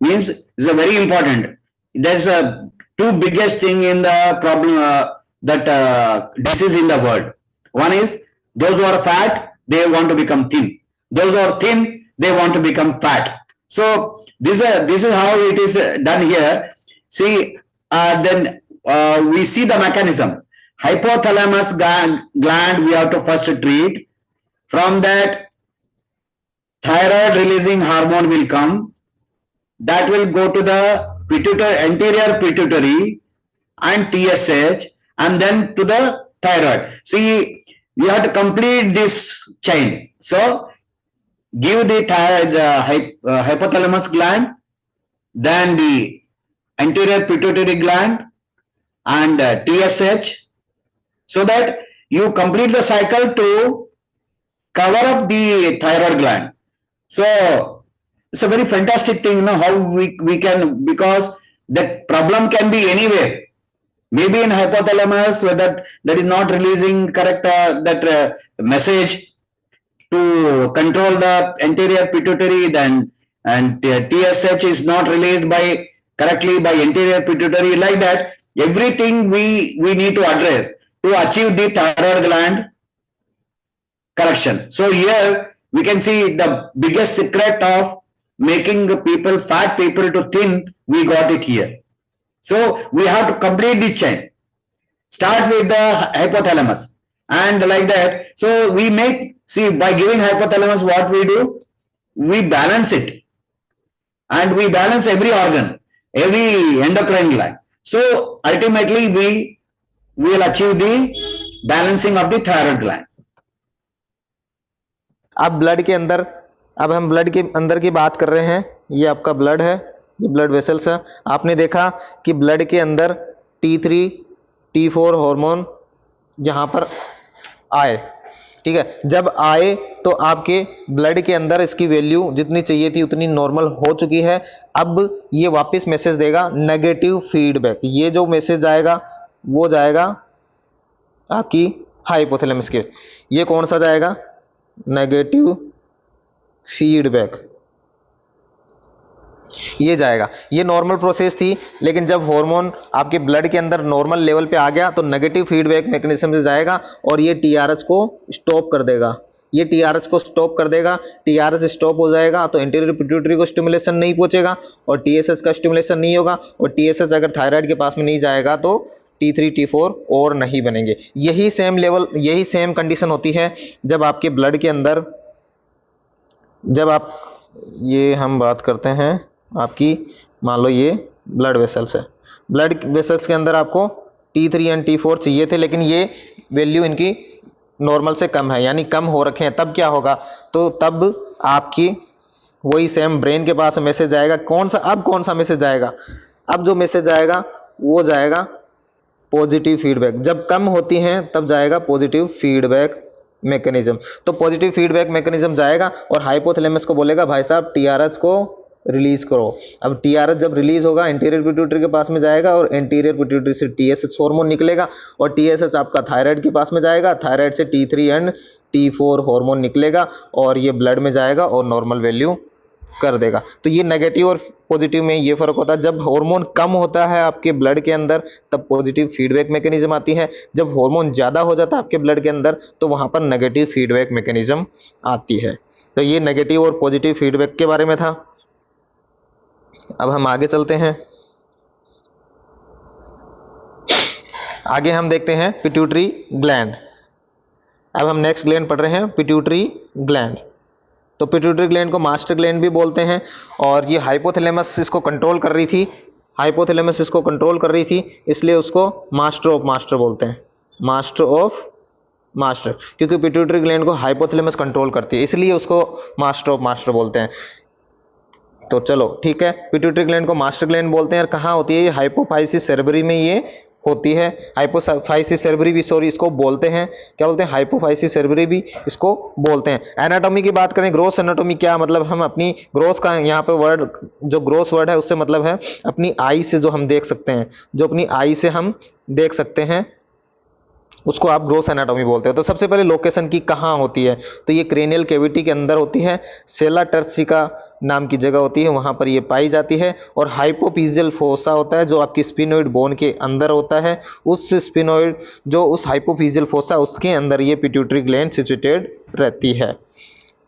Speaker 1: Means it's a very important. There's a two biggest thing in the problem that disease in the world. One is those who are fat, they want to become thin. Those who are thin, they want to become fat. So this is how it is done here. See, then we see the mechanism. Hypothalamus gland we have to first treat. From that, thyroid releasing hormone will come. That will go to the pituitary, anterior pituitary and TSH, and then to the thyroid. See, you have to complete this chain. So, give the hypothalamus gland, then the anterior pituitary gland and TSH, so that you complete the cycle to cover up the thyroid gland. So it's a very fantastic thing, you know, how we can, because the problem can be anywhere. Maybe in hypothalamus, whether that is not releasing correct message to control the anterior pituitary, then and TSH is not released correctly by anterior pituitary, like that. Everything we need to address to achieve the thyroid gland correction. So here we can see the biggest secret of making people, fat people to thin, we got it here. So we have to complete the chain. Start with the hypothalamus and like that. So we see, by giving hypothalamus, what we do, we balance it, and we balance every organ, every endocrine gland. So ultimately we will achieve the balancing of the thyroid gland.
Speaker 2: अब blood के अंदर, अब हम blood के अंदर की बात कर रहे हैं। ये आपका ब्लड है, ये ब्लड वेसल्स है। आपने देखा कि ब्लड के अंदर T3 T4 हार्मोन यहाँ पर आए, ठीक है। जब आए तो आपके ब्लड के अंदर इसकी वैल्यू जितनी चाहिए थी उतनी नॉर्मल हो चुकी है। अब ये वापस मैसेज देगा नेगेटिव फीडबैक। ये जो मैसेज आएगा वो जाएगा आपकी हाइपोथैलेमस के। ये कौन सा जाएगा, नेगेटिव फीडबैक, ये जाएगा। ये नॉर्मल प्रोसेस थी, लेकिन जब हार्मोन आपके ब्लड के अंदर नॉर्मल लेवल पे आ गया तो नेगेटिव फीडबैक मैकेनिज्म से जाएगा और ये टीआरएच को स्टॉप कर देगा। ये टीआरएच को स्टॉप कर देगा। टीआरएच स्टॉप हो जाएगा तो एंटीरियर पिट्यूटरी को स्टिमुलेशन नहीं पहुंचेगा और टीएसएच का स्टिमुलेशन नहीं होगा, और टीएसएच अगर थायराइड के पास में नहीं जाएगा तो T3 T4 और नहीं बनेंगे। यही सेम लेवल, यही सेम कंडीशन होती है जब आपके ब्लड के अंदर, जब आप, ये हम बात करते हैं आपकी, मान लो ये ब्लड वेसल्स है, ब्लड वेसल्स के अंदर आपको T3 एंड T4 चाहिए थे, लेकिन ये वैल्यू इनकी नॉर्मल से कम है, यानी कम हो रखे हैं। तब क्या होगा, तो तब आपकी वही सेम ब्रेन के पास मैसेज आएगा। कौन सा, अब कौन सा मैसेज आएगा, अब जो मैसेज आएगा वो जाएगा पॉजिटिव फीडबैक। जब कम होती हैं तब जाएगा पॉजिटिव फीडबैक मैकेनिज्म। तो पॉजिटिव फीडबैक मैकेनिज्म जाएगा और हाइपोथैलेमस को बोलेगा भाई साहब टीआरएच को रिलीज करो। अब टीआरएच जब रिलीज होगा एंटीरियर पिट्यूटरी के पास में जाएगा और एंटीरियर पिट्यूटरी से टीएसएच हार्मोन निकलेगा और टीएसएच आपका थायराइड के पास में जाएगा, थायराइड से T3 एंड T4 हार्मोन निकलेगा और ये ब्लड में जाएगा और नॉर्मल वैल्यू कर देगा। तो ये नेगेटिव और पॉजिटिव में ये फर्क होता है। जब हार्मोन कम होता है आपके ब्लड के अंदर तब पॉजिटिव फीडबैक मैकेनिज्म आती है, जब हार्मोन ज्यादा हो जाता है आपके ब्लड के अंदर तो वहां पर नेगेटिव फीडबैक मैकेनिज्म आती है। तो ये नेगेटिव और पॉजिटिव फीडबैक के बारे में था। अब हम आगे चलते हैं। आगे हम देखते हैं पिट्यूटरी ग्लैंड। अब हम नेक्स्ट ग्लैंड पढ़ रहे हैं पिट्यूटरी ग्लैंड। तो पिट्यूटरी ग्लैंड को मास्टर ग्लैंड भी बोलते हैं और ये हाइपोथैलेमस इसको कंट्रोल कर रही थी, हाइपोथैलेमस इसको कंट्रोल कर रही थी, इसलिए उसको मास्टर ऑफ मास्टर बोलते हैं, मास्टर ऑफ मास्टर, क्योंकि पिट्यूटरी ग्लैंड को हाइपोथैलेमस कंट्रोल करती है इसलिए उसको मास्टर ऑफ मास्टर बोलते हैं। तो चलो ठीक है, पिट्यूटरी ग्लैंड को मास्टर ग्लैंड बोलते हैं। और कहाँ होती है ये, हाइपोफाइसिस सेरेब्री में ये होती है। हाइपोफाइसिस सेरेब्री भी, सॉरी, इसको बोलते हैं, क्या बोलते हैं, हाइपोफाइसिस सेरेब्री भी इसको बोलते हैं। एनाटॉमी की बात करें, ग्रोस एनाटॉमी, क्या मतलब, हम अपनी ग्रोस का यहाँ पे वर्ड, जो ग्रोस वर्ड है उससे मतलब है अपनी आई से जो हम देख सकते हैं, जो अपनी आई से हम देख सकते हैं उसको आप ग्रोस एनाटॉमी बोलते हो। तो सबसे पहले लोकेशन की कहाँ होती है, तो ये क्रेनियल कैविटी के अंदर होती है, सेला टर्सिका नाम की जगह होती है, वहां पर ये पाई जाती है। और हाइपोफिजियल फोसा होता है जो आपकी स्पिनोइड बोन के अंदर होता है, उस स्पिनोइड, जो उस हाइपोफिजियल फोसा, उसके अंदर ये पिट्यूटरी ग्लैंड सिचुएटेड रहती है।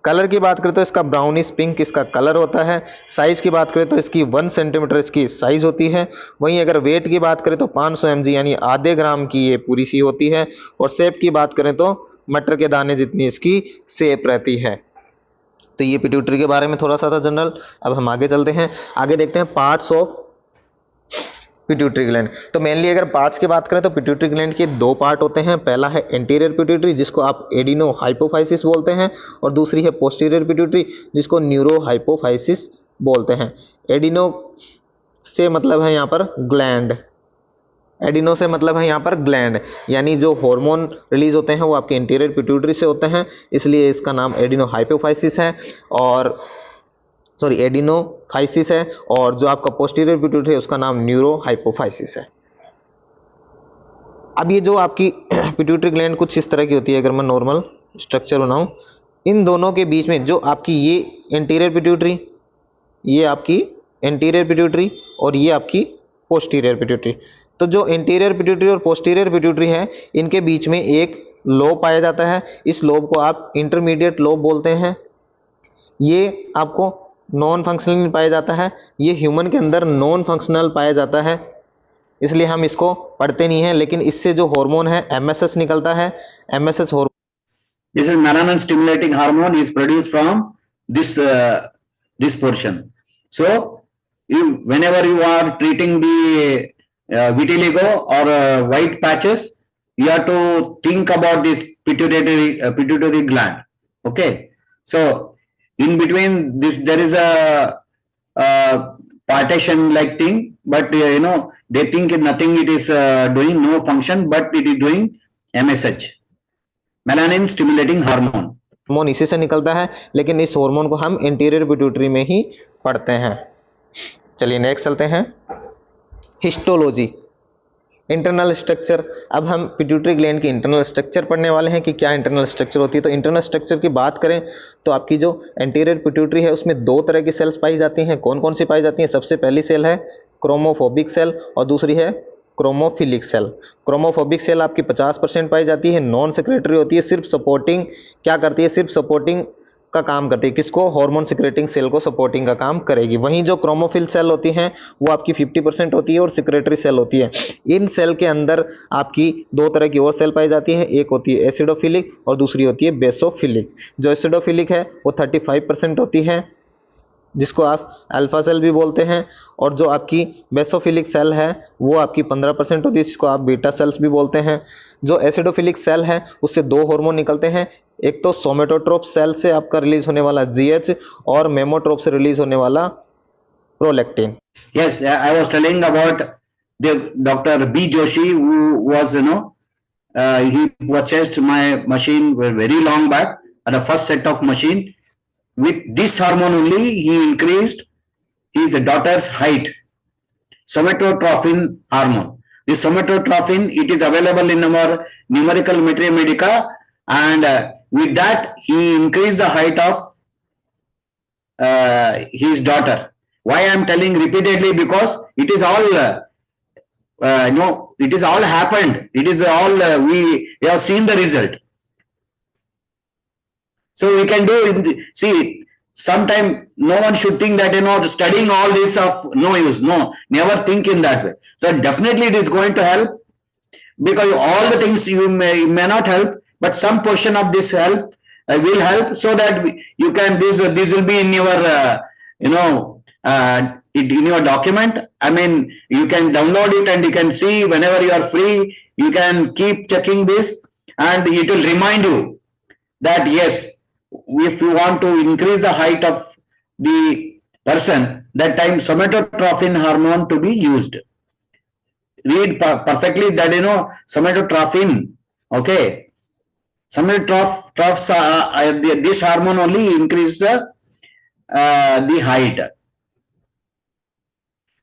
Speaker 2: कलर की बात करें तो इसका ब्राउनिश पिंक इसका कलर होता है। साइज की बात करें तो इसकी 1 सेंटीमीटर इसकी साइज होती है। वहीं अगर वेट की बात करें तो 500 mg यानी आधे ग्राम की ये पूरी सी होती है। और शेप की बात करें तो मटर के दाने जितनी इसकी शेप रहती है। तो ये पिट्यूटरी के बारे में थोड़ा सा था जनरल। अब हम आगे चलते हैं, आगे देखते हैं पार्ट्स ऑफ पिट्यूटरी ग्लैंड। तो मेनली अगर पार्ट्स की बात करें तो पिट्यूटरी ग्लैंड के 2 पार्ट होते हैं। पहला है एंटीरियर पिट्यूटरी जिसको आप एडिनो हाइपोफाइसिस बोलते हैं, और दूसरी है पोस्टीरियर पिट्यूटरी जिसको न्यूरो हाइपोफाइसिस बोलते हैं। एडिनो से मतलब है यहाँ पर ग्लैंड, एडिनो से मतलब है यहाँ पर ग्लैंड, यानी जो हार्मोन रिलीज होते हैं वो आपके इंटीरियर पिट्यूटरी से होते हैं, इसलिए इसका नाम एडिनो हाइपोफाइसिस है, और सॉरी एडिनोफाइसिस है। और जो आपका पोस्टीरियर पिट्यूटरी है उसका नाम न्यूरो हाइपोफाइसिस है। अब ये जो आपकी पिट्यूटरी ग्लैंड कुछ इस तरह की होती है, अगर मैं नॉर्मल स्ट्रक्चर बनाऊं, इन दोनों के बीच में जो आपकी ये एंटीरियर पिट्यूटरी, ये आपकी एंटीरियर पिट्यूटरी और ये आपकी पोस्टीरियर पिट्यूटरी, तो जो एंटीरियर पिट्यूटरी और पोस्टीरियर पिट्यूटरी है इनके बीच में एक लोब पाया जाता है। इस लोब को आप इंटरमीडिएट लोब बोलते हैं। ये आपको नॉन फंक्शनल पाया जाता है, ये ह्यूमन के अंदर नॉन फंक्शनल पाया जाता है, इसलिए हम इसको पढ़ते नहीं हैं। लेकिन इससे जो हार्मोन है एमएसएच निकलता है, MSH hormone,
Speaker 1: This is melanin stimulating hormone is produced from this portion. So whenever you are treating the vitiligo or white patches, you have to think about this pituitary gland. Okay, so in between this there is a partition like thing, but they think nothing it is doing, no function, but it is doing MSH, melanin stimulating hormone
Speaker 2: इसी से निकलता है, लेकिन इस hormone को हम interior pituitary में ही पढ़ते हैं। चलिए नेक्स्ट चलते हैं, हिस्टोलॉजी। Internal structure. अब हम पिट्यूटरी ग्लैंड की इंटरनल स्ट्रक्चर पढ़ने वाले हैं कि क्या इंटरनल स्ट्रक्चर होती है। तो इंटरनल स्ट्रक्चर की बात करें तो आपकी जो एंटीरियर पिट्यूटरी है उसमें दो तरह की सेल्स पाई जाती हैं। कौन कौन सी पाई जाती हैं? सबसे पहली सेल है क्रोमोफोबिक सेल और दूसरी है क्रोमोफिलिक सेल। क्रोमोफोबिक सेल आपकी 50% पाई जाती है, नॉन सेक्रेटरी होती है, सिर्फ सपोर्टिंग क्या करती है? सिर्फ सपोर्टिंग का काम करती है। किसको? हार्मोन सिक्रेटिंग सेल को सपोर्टिंग का काम करेगी। वहीं जो क्रोमोफिल सेल होती हैं वो आपकी 50% होती है और सिक्रेटरी सेल होती है। इन सेल के अंदर आपकी दो तरह की और सेल पाई जाती है, एक होती है एसिडोफिलिक और दूसरी होती है बेसोफिलिक। जो एसिडोफिलिक है वो 35% होती है, जिसको आप अल्फा सेल भी बोलते हैं, और जो आपकी बेसोफिलिक सेल है वो आपकी 15% होती है, जिसको आप बीटा सेल्स भी बोलते हैं। जो एसिडोफिलिक सेल है उससे दो हार्मोन निकलते हैं, एक तो सोमेटोट्रोप सेल से आपका रिलीज होने वाला जीएच और मेमोट्रोप से रिलीज होने वाला prolactin.
Speaker 1: Yes, I was telling about the Dr. B. Joshi, who was, he purchased my machine very long back, and the first set of machine with this hormone only, he increased his daughter's height. Somatotrophin hormone. This somatotrophin, it is available in our numerical materia medica, and with that he increased the height of his daughter. Why I am telling repeatedly? Because it is all it is all happened. It is all we have seen the result. So we can do see. Sometime no one should think that studying all this of no use. No, never think in that way. So definitely it is going to help, because all the things you may not help, but some portion of this help will help, so that you can this will be in your in your document. I mean, you can download it and you can see whenever you are free. You can keep checking this, and it will remind you that yes, if you want to increase the height of the person, that time somatotrophin hormone to be used. Read perfectly that somatotrophin. Okay, somatotrophin, this hormone only increases the height.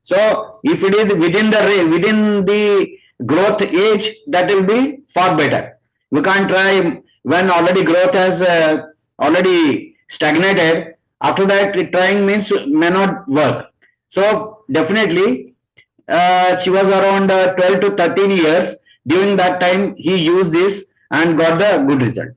Speaker 1: So if it is within the growth age, that will be far better. We can't try when already growth has already stagnated. After that, trying means may not work. So definitely she was around 12 to 13 years. During that time he used this and got the good result.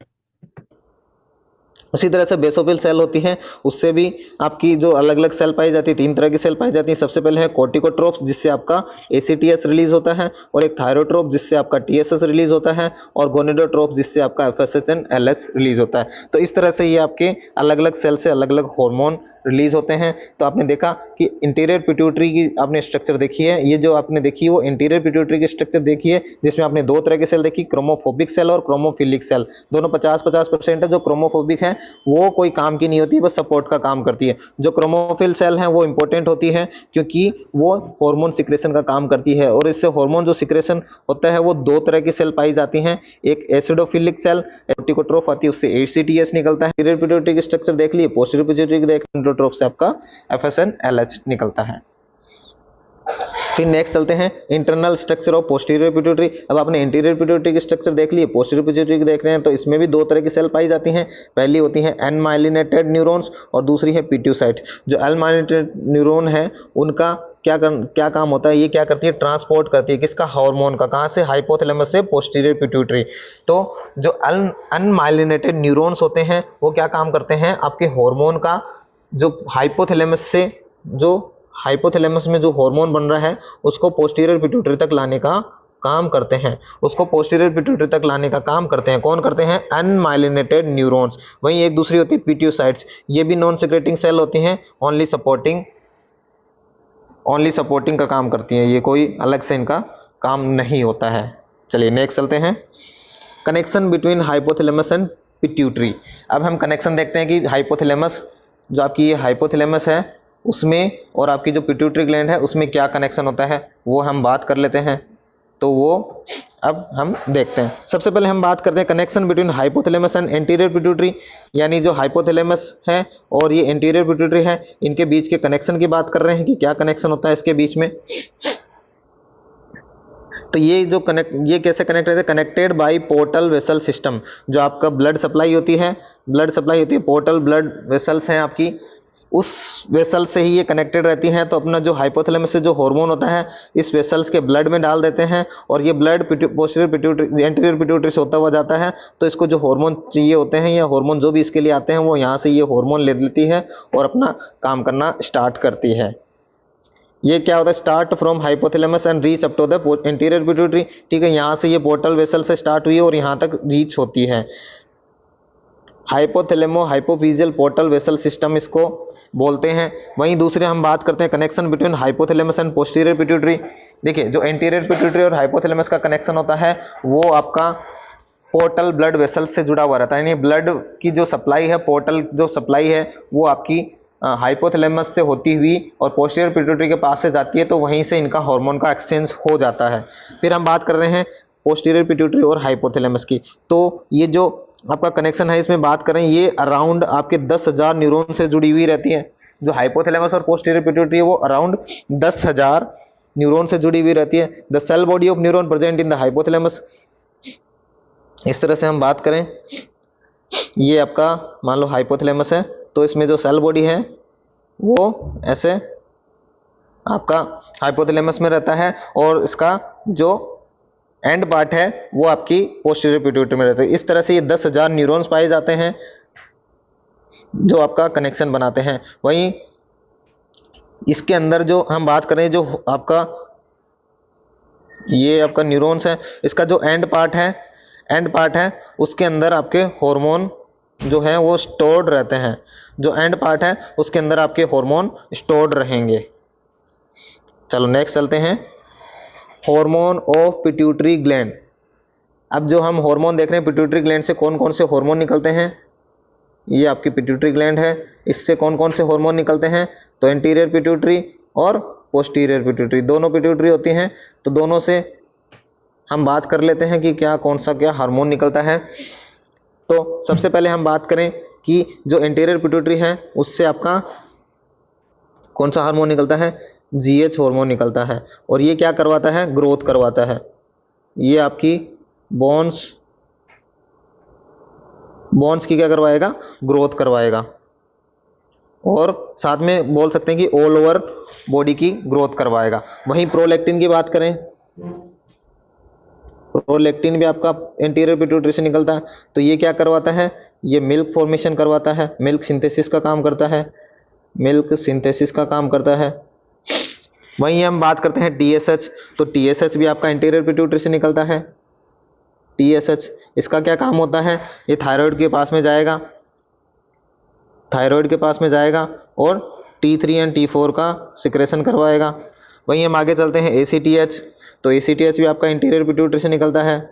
Speaker 2: उसी तरह से basophil cell होती है, उससे भी आपकी जो अलग अलग सेल पाई जाती है, तीन तरह की सेल पाई जाती है। सबसे पहले है कोर्टिकोट्रोप्स, जिससे आपका एसीटीएस रिलीज होता है, और एक थायरोट्रोप जिससे आपका टीएसएस रिलीज होता है, और गोनेडोट्रोप जिससे आपका एफएसएच एंड एलएच रिलीज होता है। तो इस तरह से ये आपके अलग अलग सेल से अलग अलग हार्मोन रिलीज होते हैं। तो आपने देखा कि इंटीरियर पिट्यूटरी की आपने स्ट्रक्चर देखी है, ये जो आपने देखी वो इंटीरियर पिट्यूटरी की स्ट्रक्चर देखी है, जिसमें आपने दो तरह के सेल देखी, क्रोमोफोबिक सेल और क्रोमोफिलिक सेल। दोनों 50-50% है। जो क्रोमोफोबिक है वो कोई काम की नहीं होती, बस सपोर्ट का काम करती है। जो क्रोमोफिल सेल है वो इंपॉर्टेंट होती है, क्योंकि वो हार्मोन सिक्रेशन का काम करती है, और इससे हार्मोन जो सिक्रेशन होता है वो दो तरह की सेल पाई जाती हैं। एक एसिडोफिलिक सेल कोर्टिकोट्रोफ आती है, उससे एसीटीएस निकलता है। इंटीरियर पिट्यूटरी की स्ट्रक्चर देख लिए, पोस्टीरियर पिट्यूटरी की देख, एंडोट्रोप से आपका एफएसएन एलएच निकलता है। फिर नेक्स्ट चलते हैं internal structure of posterior pituitary. अब आपने इंटीरियर पिट्यूटरी की स्ट्रक्चर देख ली, पोस्टीरियर पिट्यूटरी की देख रहे हैं, तो इसमें भी दो तरह की सेल पाई जाती हैं। पहली होती है एन माइलिनेटेड न्यूरॉन्स और दूसरी है पिट्यूसाइट। जो एन माइलिनेटेड न्यूरॉन है उनका क्या काम होता है? ये क्या करती है? ट्रांसपोर्ट करती है किसका? हार्मोन का। कहाँ से? हाइपोथैलेमस से पोस्टीरियर पिट्यूटरी। तो जो अनमाइलिनेटेड न्यूरॉन्स होते हैं वो क्या काम करते हैं? आपके हार्मोन का जो हाइपोथैलेमस में जो हार्मोन बन रहा है उसको पोस्टीरियर पिट्यूटरी तक लाने का काम करते हैं। उसको पोस्टीरियर पिट्यूटरी तक लाने का काम करते हैं। कौन करते हैं? Unmyelinated neurons. वहीं एक दूसरी होती है पिट्यूसाइट्स। ये भी नॉन सेक्रेटिंग सेल होती हैं, ओनली सपोर्टिंग का काम करती हैं। ये कोई अलग से इनका काम नहीं होता है। चलिए नेक्स्ट चलते हैं, connection between hypothalamus and pituitary. अब हम कनेक्शन देखते हैं कि हाइपोथैलेमस, जो आपकी ये हाइपोथैलेमस है उसमें और आपकी जो पिट्यूटरी ग्लैंड है उसमें क्या कनेक्शन होता है वो हम बात कर लेते हैं। तो वो अब हम देखते हैं। सबसे पहले हम बात करते हैं connection between hypothalamus and anterior pituitary, यानी जो हाइपोथैलेमस है और ये एंटीरियर पिट्यूटरी है, इनके बीच के कनेक्शन की बात कर रहे हैं कि क्या कनेक्शन होता है इसके बीच में। तो ये जो ये कैसे कनेक्ट रहते हैं? Connected by portal vessel system. जो आपका ब्लड सप्लाई होती है, पोर्टल ब्लड वेसल्स हैं आपकी, उस वेसल से ही ये कनेक्टेड रहती हैं। तो अपना जो हाइपोथैलेमस से जो हार्मोन होता है इस वेसल्स के ब्लड में डाल देते हैं और ये blood posterior pituitary anterior pituitary से होता हुआ जाता है। तो इसको जो हार्मोन चाहिए होते हैं या हार्मोन जो भी इसके लिए आते हैं वो यहाँ से ये हार्मोन ले लेती है और अपना काम करना स्टार्ट करती है। ये क्या होता है? Start from hypothalamus and reach up to the anterior pituitary. ठीक है, यहाँ से ये पोर्टल वेसल से स्टार्ट हुई और यहाँ तक रीच होती है। हाइपोथैलेमो हाइपोफिजियल पोर्टल वेसल सिस्टम इसको बोलते हैं। वहीं दूसरे हम बात करते हैं connection between hypothalamus and posterior pituitary. देखिए, जो एंटीरियर पिट्यूटरी और हाइपोथैलेमस का कनेक्शन होता है वो आपका पोर्टल ब्लड वेसल से जुड़ा हुआ रहता है। यानी ब्लड की जो सप्लाई है, पोर्टल जो सप्लाई है वो आपकी हाइपोथैलेमस से होती हुई और पोस्टीरियर पिट्यूटरी के पास से जाती है। तो वहीं से इनका हार्मोन का एक्सचेंज हो जाता है। फिर हम बात कर रहे हैं पोस्टीरियर पिट्यूटरी और हाइपोथैलेमस की। तो ये जो आपका कनेक्शन है इसमें बात करें, ये अराउंड आपके 10,000 न्यूरॉन से जुड़ी हुई रहती है। जो हाइपोथैलेमस और पोस्टीरियर पिट्यूटरी है वो अराउंड 10,000 न्यूरॉन से जुड़ी हुई रहती है। The cell body of neuron present in the hypothalamus. इस तरह से हम बात करें, ये आपका मान लो हाइपोथैलेमस है, तो इसमें जो सेल बॉडी है वो ऐसे आपका हाइपोथैलेमस में रहता है और इसका जो एंड पार्ट है वो आपकी पोस्टीरियर पिट्यूटरी में रहता है। इस तरह से ये 10,000 न्यूरॉन्स पाए जाते हैं जो आपका कनेक्शन बनाते हैं। वहीं इसके अंदर जो हम बात करें, जो आपका ये आपका न्यूरॉन्स है, इसका जो एंड पार्ट है उसके अंदर आपके हार्मोन जो है वो स्टोर्ड रहते हैं। जो एंड पार्ट है उसके अंदर आपके हार्मोन स्टोर्ड रहेंगे। चलो नेक्स्ट चलते हैं, हार्मोन ऑफ पिट्यूटरी ग्लैंड। अब जो हम हार्मोन देख रहे हैं पिट्यूटरी ग्लैंड से कौन कौन से हार्मोन निकलते हैं, ये आपकी पिट्यूटरी ग्लैंड है, इससे कौन कौन से हार्मोन निकलते हैं? तो एंटीरियर पिट्यूटरी और पोस्टीरियर पिट्यूटरी, दोनों पिट्यूटरी होती हैं। तो दोनों से हम बात कर लेते हैं कि क्या हार्मोन निकलता है। तो सबसे पहले हम बात करें कि जो एंटीरियर पिट्यूटरी है उससे आपका कौन सा हार्मोन निकलता है? जीएच हार्मोन निकलता है। और ये क्या करवाता है? ग्रोथ करवाता है। ये आपकी बोन्स की क्या करवाएगा? ग्रोथ करवाएगा। और साथ में बोल सकते हैं कि ऑल ओवर बॉडी की ग्रोथ करवाएगा। वहीं प्रोलैक्टिन की बात करें, प्रोलैक्टिन भी आपका एंटीरियर पिट्यूटरी से निकलता है। तो ये क्या करवाता है? ये मिल्क फॉर्मेशन करवाता है, मिल्क सिंथेसिस का काम करता है। वहीं हम बात करते हैं टीएसएच। तो टीएसएच भी आपका एंटीरियर पिट्यूटरी से निकलता है। टीएसएच इसका क्या काम होता है? ये थायराइड के पास में जाएगा और T3 एंड T4 का सिक्रेशन करवाएगा। वहीं हम आगे चलते हैं एसीटीएच। तो एसीटीएच भी आपका इंटीरियर पिट्यूटरी से निकलता है।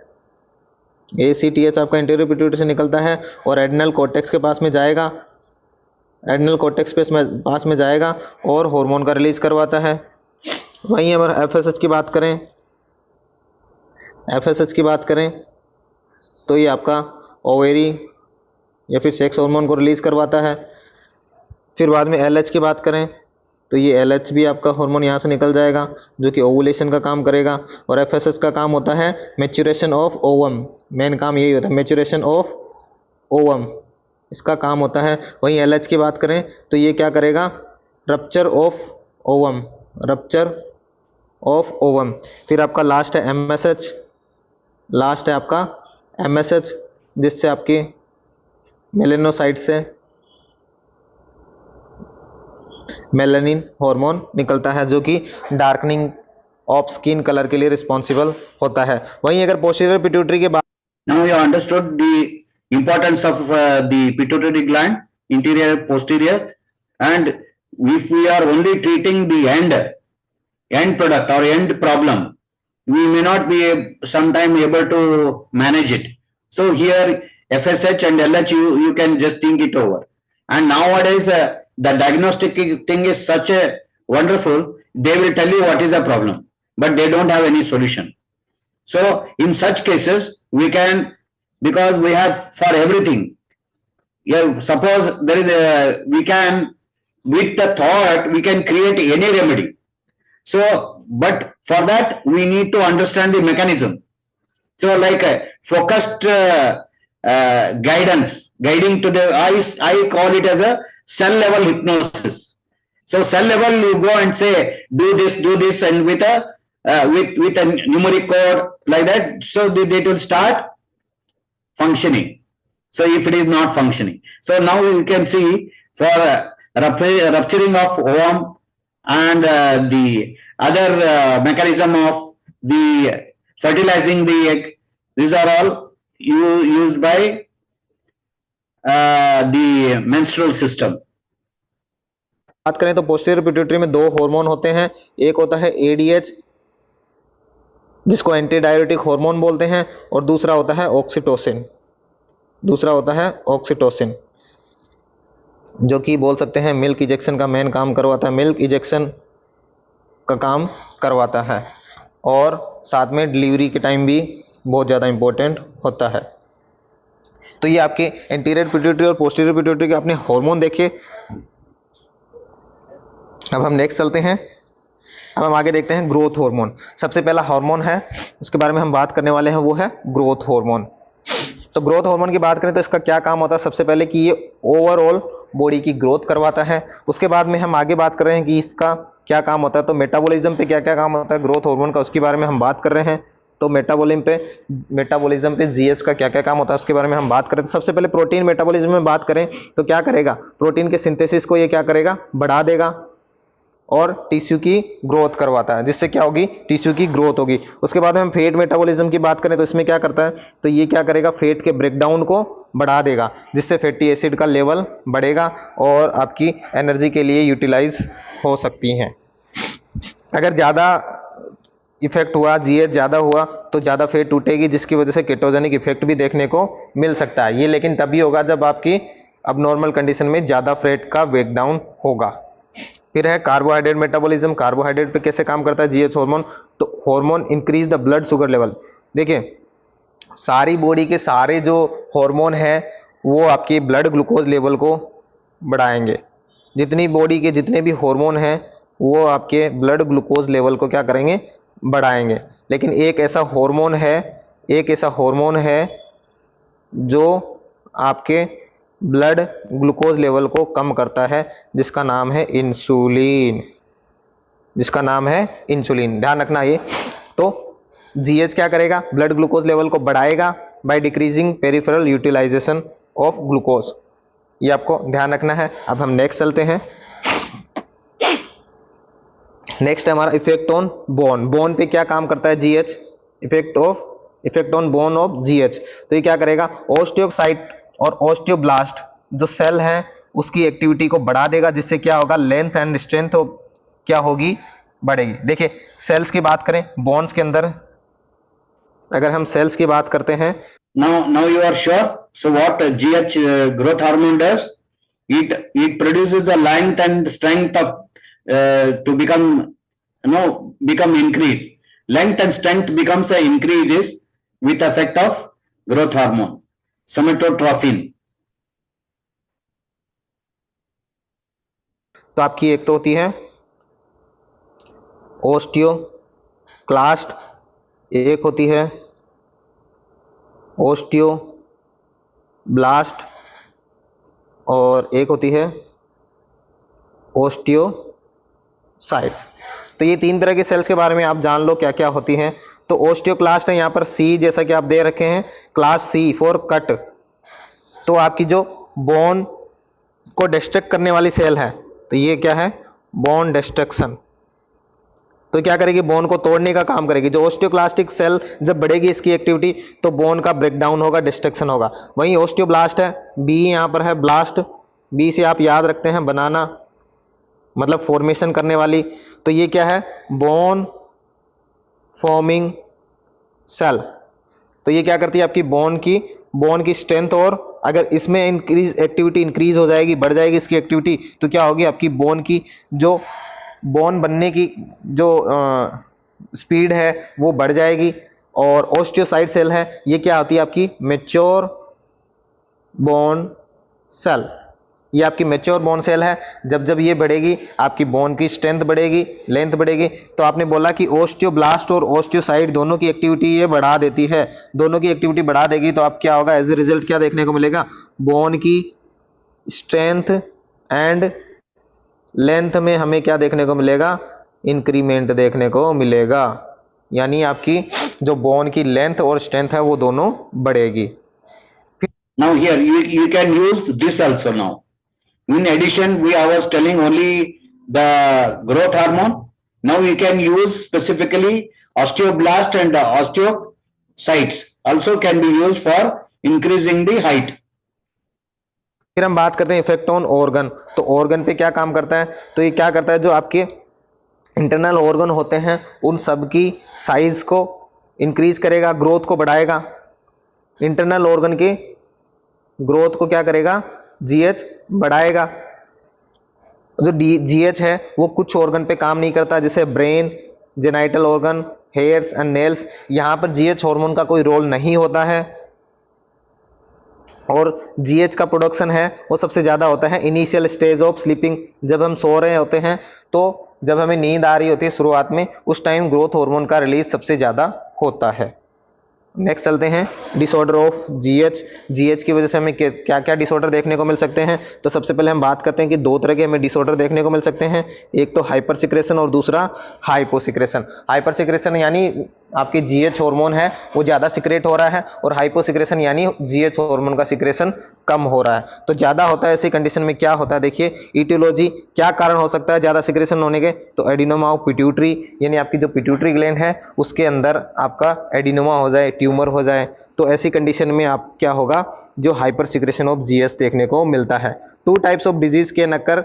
Speaker 2: एसीटीएच आपका इंटीरियर पिट्यूटरी से निकलता है और एड्रिनल कॉर्टेक्स के पास में जाएगा, और हार्मोन का रिलीज करवाता है। वहीं अगर एफएसएच की बात करें तो ये आपका ओवेरी या फिर सेक्स हार्मोन को रिलीज करवाता है। फिर बाद में एलएच की बात करें तो ये एलएच भी आपका हार्मोन यहाँ से निकल जाएगा जो कि ओवुलेशन का काम करेगा। और एफएसएच का काम होता है मैच्योरेशन ऑफ ओवम, मेन काम यही होता है, मैच्योरेशन ऑफ ओवम इसका काम होता है। वहीं एलएच की बात करें तो ये क्या करेगा? Rupture of ovum. फिर आपका लास्ट है एमएसएच, जिससे आपके मेलेनोसाइट से मेलानिन हार्मोन निकलता है जो कि डार्कनिंग ऑफ स्किन कलर के लिए रिस्पॉन्सिबल होता है। वहीं अगर पोस्टीरियर पिट्यूटरी के बाद
Speaker 1: Now you understood the importance of the pituitary gland, interior, posterior, and if we are only treating the end product or end problem, we may not be sometime able to manage it. So here FSH and LH, you can just think it over. And nowadays the diagnostic thing is such a wonderful, they will tell you what is the problem, but they don't have any solution. So in such cases, we can, because we have for everything. Yeah, suppose there is we can, with the thought, we can create any remedy. So but for that we need to understand the mechanism. So like focused guiding to the, I call it as a cell level hypnosis. So cell level you go and say do this, and with a numeric code like that, so they will start functioning. So if it is not functioning, so now you can see for rupturing of ovum and the other mechanism of the fertilizing the egg, these are all used by the menstrual system.
Speaker 2: बात करें तो posterior pituitary में दो hormone होते हैं, एक होता है एडीएच जिसको एंटी डायरेटिक हार्मोन बोलते हैं, और दूसरा होता है ऑक्सीटोसिन, जो कि बोल सकते हैं मिल्क इजेक्शन का मेन काम करवाता है, मिल्क इजेक्शन का काम करवाता है, और साथ में डिलीवरी के टाइम भी बहुत ज़्यादा इम्पोर्टेंट होता है। तो ये आपके एंटीरियर पिट्यूटरी और पोस्टीरियर पिट्यूटरी के अपने हार्मोन देखे। अब हम नेक्स्ट चलते हैं, अब हम आगे देखते हैं ग्रोथ हार्मोन। सबसे पहला हार्मोन है उसके बारे में हम बात करने वाले हैं, वो है ग्रोथ हार्मोन। तो ग्रोथ हार्मोन की बात करें तो इसका क्या काम होता है, सबसे पहले कि ये ओवरऑल बॉडी की ग्रोथ करवाता है। उसके बाद में हम आगे बात कर रहे हैं कि इसका क्या काम होता है, तो मेटाबॉलिज्म पे क्या क्या काम होता है ग्रोथ हार्मोन का, उसके बारे में हम बात कर रहे हैं। तो मेटाबॉलिज्म पे जीएच का क्या क्या काम होता है उसके बारे में हम बात करें तो सबसे पहले प्रोटीन मेटाबॉलिज्म में बात करें तो क्या करेगा, प्रोटीन के सिंथेसिस को ये क्या करेगा, बढ़ा देगा और टिश्यू की ग्रोथ करवाता है, जिससे क्या होगी, टिश्यू की ग्रोथ होगी। उसके बाद में हम फैट मेटाबॉलिज्म की बात करें तो इसमें क्या करता है, तो ये क्या करेगा, फैट के ब्रेकडाउन को बढ़ा देगा, जिससे फैटी एसिड का लेवल बढ़ेगा और आपकी एनर्जी के लिए यूटिलाइज हो सकती हैं। अगर ज़्यादा इफेक्ट हुआ, जीएच ज़्यादा हुआ तो ज़्यादा फैट टूटेगी, जिसकी वजह से केटोजेनिक इफेक्ट भी देखने को मिल सकता है। ये लेकिन तभी होगा जब आपकी अबनॉर्मल कंडीशन में ज़्यादा फैट का ब्रेकडाउन होगा। फिर है कार्बोहाइड्रेट मेटाबॉलिज्म। कार्बोहाइड्रेट पे कैसे काम करता है जीएच हार्मोन, तो hormone increase the blood sugar level. देखिए सारी बॉडी के सारे जो हार्मोन है वो आपके ब्लड ग्लूकोज लेवल को बढ़ाएंगे। जितनी बॉडी के जितने भी हार्मोन हैं वो आपके ब्लड ग्लूकोज लेवल को क्या करेंगे, बढ़ाएंगे। लेकिन एक ऐसा हार्मोन है जो आपके ब्लड ग्लूकोज लेवल को कम करता है, जिसका नाम है इंसुलिन। ध्यान रखना ये। तो जीएच क्या करेगा, ब्लड ग्लूकोज लेवल को बढ़ाएगा by decreasing peripheral utilisation of glucose. ये आपको ध्यान रखना है। अब हम नेक्स्ट चलते हैं। नेक्स्ट है हमारा इफेक्ट ऑन बोन। बोन पे क्या काम करता है GH, effect on bone of GH. तो ये क्या करेगा, ऑस्टियोसाइट और ऑस्टियोब्लास्ट जो सेल है उसकी एक्टिविटी को बढ़ा देगा, जिससे क्या होगा, लेंथ एंड स्ट्रेंथ क्या होगी, बढ़ेगी। देखिए सेल्स की बात करें, बोन्स के अंदर अगर हम सेल्स की बात करते हैं,
Speaker 1: now you are sure. So what GH growth hormone does, it produces the length and strength of to become increase. Length and strength becomes a increases with effect of growth hormone somatotrophin.
Speaker 2: तो आपकी एक तो होती है osteoclast, एक होती है osteoblast और एक होती है ओस्टियोसाइट्स। तो ये तीन तरह के सेल्स के बारे में आप जान लो क्या क्या होती हैं। तो ओस्टियोक्लास्ट है यहाँ पर सी, जैसा कि आप दे रखे हैं, क्लास सी फॉर कट। तो आपकी जो बोन को डिस्ट्रक्ट करने वाली सेल है, तो ये क्या है, बोन डिस्ट्रक्शन। तो क्या करेगी, बोन को तोड़ने का काम करेगी। जो ओस्टियोक्लास्टिक सेल जब बढ़ेगी इसकी एक्टिविटी तो बोन का ब्रेकडाउन होगा, डिस्ट्रक्शन होगा। वहीं ओस्टियोब्लास्ट है, बी यहाँ पर है ब्लास्ट, बी से आप याद रखते हैं बनाना, मतलब फॉर्मेशन करने वाली। तो ये क्या है, बोन फॉर्मिंग सेल। तो ये क्या करती है, आपकी बोन की स्ट्रेंथ, और अगर इसमें एक्टिविटी इंक्रीज हो जाएगी, बढ़ जाएगी इसकी एक्टिविटी, तो क्या होगी, आपकी बोन की जो बोन बनने की जो स्पीड है वो बढ़ जाएगी। और ओस्टियोसाइट सेल है, ये क्या होती है, आपकी मैच्योर बोन सेल। ये आपकी मेच्योर बोन सेल है। जब जब ये बढ़ेगी आपकी बोन की स्ट्रेंथ बढ़ेगी, लेंथ बढ़ेगी। तो आपने बोला कि ओस्टियोब्लास्ट और ओस्टियोसाइट दोनों की एक्टिविटी ये बढ़ा देती है, दोनों की एक्टिविटी बढ़ा देगी। तो आप क्या होगा, एज ए रिजल्ट क्या देखने को मिलेगा, बोन की स्ट्रेंथ एंड लेंथ में हमें क्या देखने को मिलेगा, इंक्रीमेंट देखने को मिलेगा। यानी आपकी जो बोन की लेंथ और स्ट्रेंथ है वो दोनों बढ़ेगी।
Speaker 1: Now here you can use this also now. In addition, I was telling only the growth hormone. Now we can use specifically osteoblast and osteocytes also can be used for increasing the height.
Speaker 2: फिर हम बात करते हैं effect on organ. तो organ पे क्या काम करता है, तो ये क्या करता है, जो आपके इंटरनल ऑर्गन होते हैं उन सब की साइज को इंक्रीज करेगा, ग्रोथ को बढ़ाएगा। इंटरनल ऑर्गन की ग्रोथ को क्या करेगा, जीएच बढ़ाएगा। जो जीएच है वो कुछ ऑर्गन पे काम नहीं करता, जैसे brain, genital organ, hairs and nails, यहाँ पर जीएच हार्मोन का कोई रोल नहीं होता है। और जीएच का प्रोडक्शन है वो सबसे ज़्यादा होता है इनिशियल स्टेज ऑफ स्लीपिंग, जब हम सो रहे होते हैं, तो जब हमें नींद आ रही होती है शुरुआत में, उस टाइम ग्रोथ हार्मोन का रिलीज सबसे ज़्यादा होता है। नेक्स्ट चलते हैं डिसऑर्डर ऑफ जीएच। जीएच की वजह से हमें क्या क्या डिसऑर्डर देखने को मिल सकते हैं। तो सबसे पहले हम बात करते हैं कि दो तरह के हमें डिसऑर्डर देखने को मिल सकते हैं, एक तो हाइपर सिक्रेशन और दूसरा हाइपोसिक्रेशन। हाइपर सिक्रेशन यानी आपके जीएच हार्मोन है वो ज़्यादा सिक्रेट हो रहा है, और हाइपोसिक्रेशन यानी जीएच हार्मोन का सिक्रेशन कम हो रहा है। तो ज़्यादा होता है ऐसी कंडीशन में क्या होता है, देखिए इटियोलॉजी क्या कारण हो सकता है ज़्यादा सिक्रेशन होने के। तो एडिनोमा ऑफ पिट्यूटरी, यानी आपकी जो पिट्यूटरी ग्लैंड है उसके अंदर आपका एडिनोमा हो जाए, ट्यूमर हो जाए, तो ऐसी कंडीशन में आप क्या होगा, जो हाइपर सिक्रेशन ऑफ जीएस देखने को मिलता है। टू टाइप्स ऑफ डिजीज के नक्कर।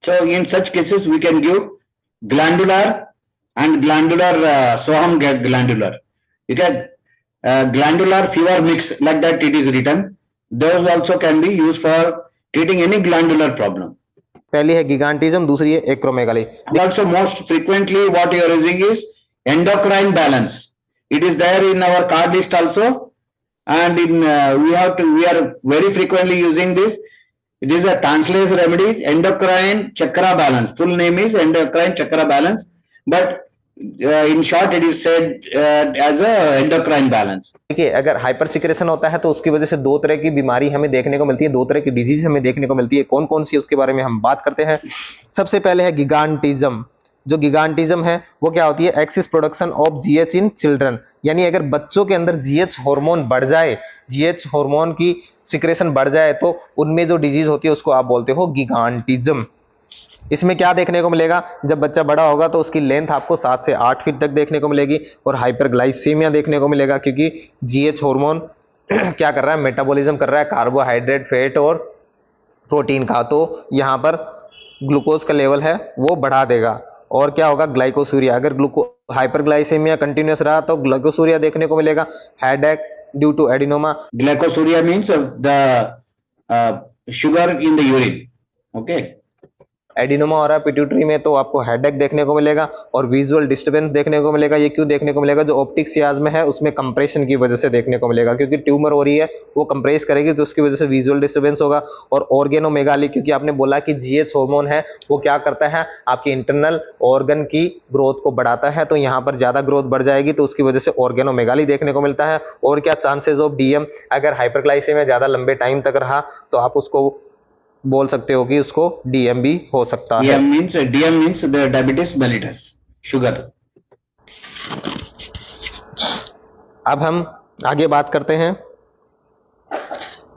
Speaker 1: So in such cases we can give glandular and glandular Soham glandular. You can glandular fever mix, like that it is written. Those also can be used for treating any glandular problem.
Speaker 2: पहली है गिगांटिज्म, दूसरी है acromegaly.
Speaker 1: Also most frequently what you are using is endocrine balance. It is there in our card list also, and in we are very frequently using this. It is a translation remedy, endocrine chakra balance. Full name is endocrine chakra balance, but in short it is said as a endocrine balance.
Speaker 2: देखिए, अगर hyper secretion होता है तो उसकी वजह से दो तरह की बीमारी हमें देखने को मिलती है, दो तरह की डिजीज हमें देखने को मिलती है। कौन कौन सी उसके बारे में हम बात करते हैं। सबसे पहले है गिगांटिज्म। जो गिगांटिज्म है वो क्या होती है, axis production of GH in children, यानी अगर बच्चों के अंदर जीएच हार्मोन बढ़ जाए, जीएच हार्मोन की सिक्रेशन बढ़ जाए, तो उनमें जो डिजीज होती है उसको आप बोलते हो गिगांटिज्म। इसमें क्या देखने को मिलेगा, जब बच्चा बड़ा होगा तो उसकी लेंथ आपको 7 से 8 फीट तक देखने को मिलेगी, और हाइपरग्लाइसीमिया देखने को मिलेगा, क्योंकि जीएच हार्मोन क्या कर रहा है, मेटाबॉलिज्म कर रहा है कार्बोहाइड्रेट, फैट और प्रोटीन का। तो यहाँ पर ग्लूकोज का लेवल है वो बढ़ा देगा। और क्या होगा, ग्लाइकोसूरिया। अगर हाइपरग्लाइसीमिया कंटिन्यूस रहा तो ग्लाइकोसूरिया देखने को मिलेगा। Headache due to adenoma.
Speaker 1: Glycosuria means the sugar in the urine. Okay.
Speaker 2: Adenoma हो रहा है पिट्यूटरी में तो आपको हेडेक देखने को मिलेगा और विजुअल डिस्टर्बेंस देखने को मिलेगा। ये क्यों देखने को मिलेगा, जो ऑप्टिक चियाज्म है उसमें कंप्रेशन की वजह से देखने को मिलेगा, क्योंकि ट्यूमर हो रही है वो कंप्रेस करेगी तो उसकी वजह से विजुअल डिस्टर्बेंस होगा। और ऑर्गेनोमेगाली, क्योंकि आपने बोला कि जीएच हार्मोन है वो क्या करता है, आपके इंटरनल ऑर्गन की ग्रोथ को बढ़ाता है, तो यहाँ पर ज्यादा ग्रोथ बढ़ जाएगी तो उसकी वजह से ऑर्गेनोमेगाली देखने को मिलता है। और क्या चांसेस ऑफ डीएम, अगर हाइपरग्लाइसेमिया ज्यादा लंबे टाइम तक रहा तो आप उसको बोल सकते हो कि उसको डीएम भी हो सकता है।
Speaker 1: DM means the diabetes mellitus, sugar.
Speaker 2: अब हम आगे बात करते हैं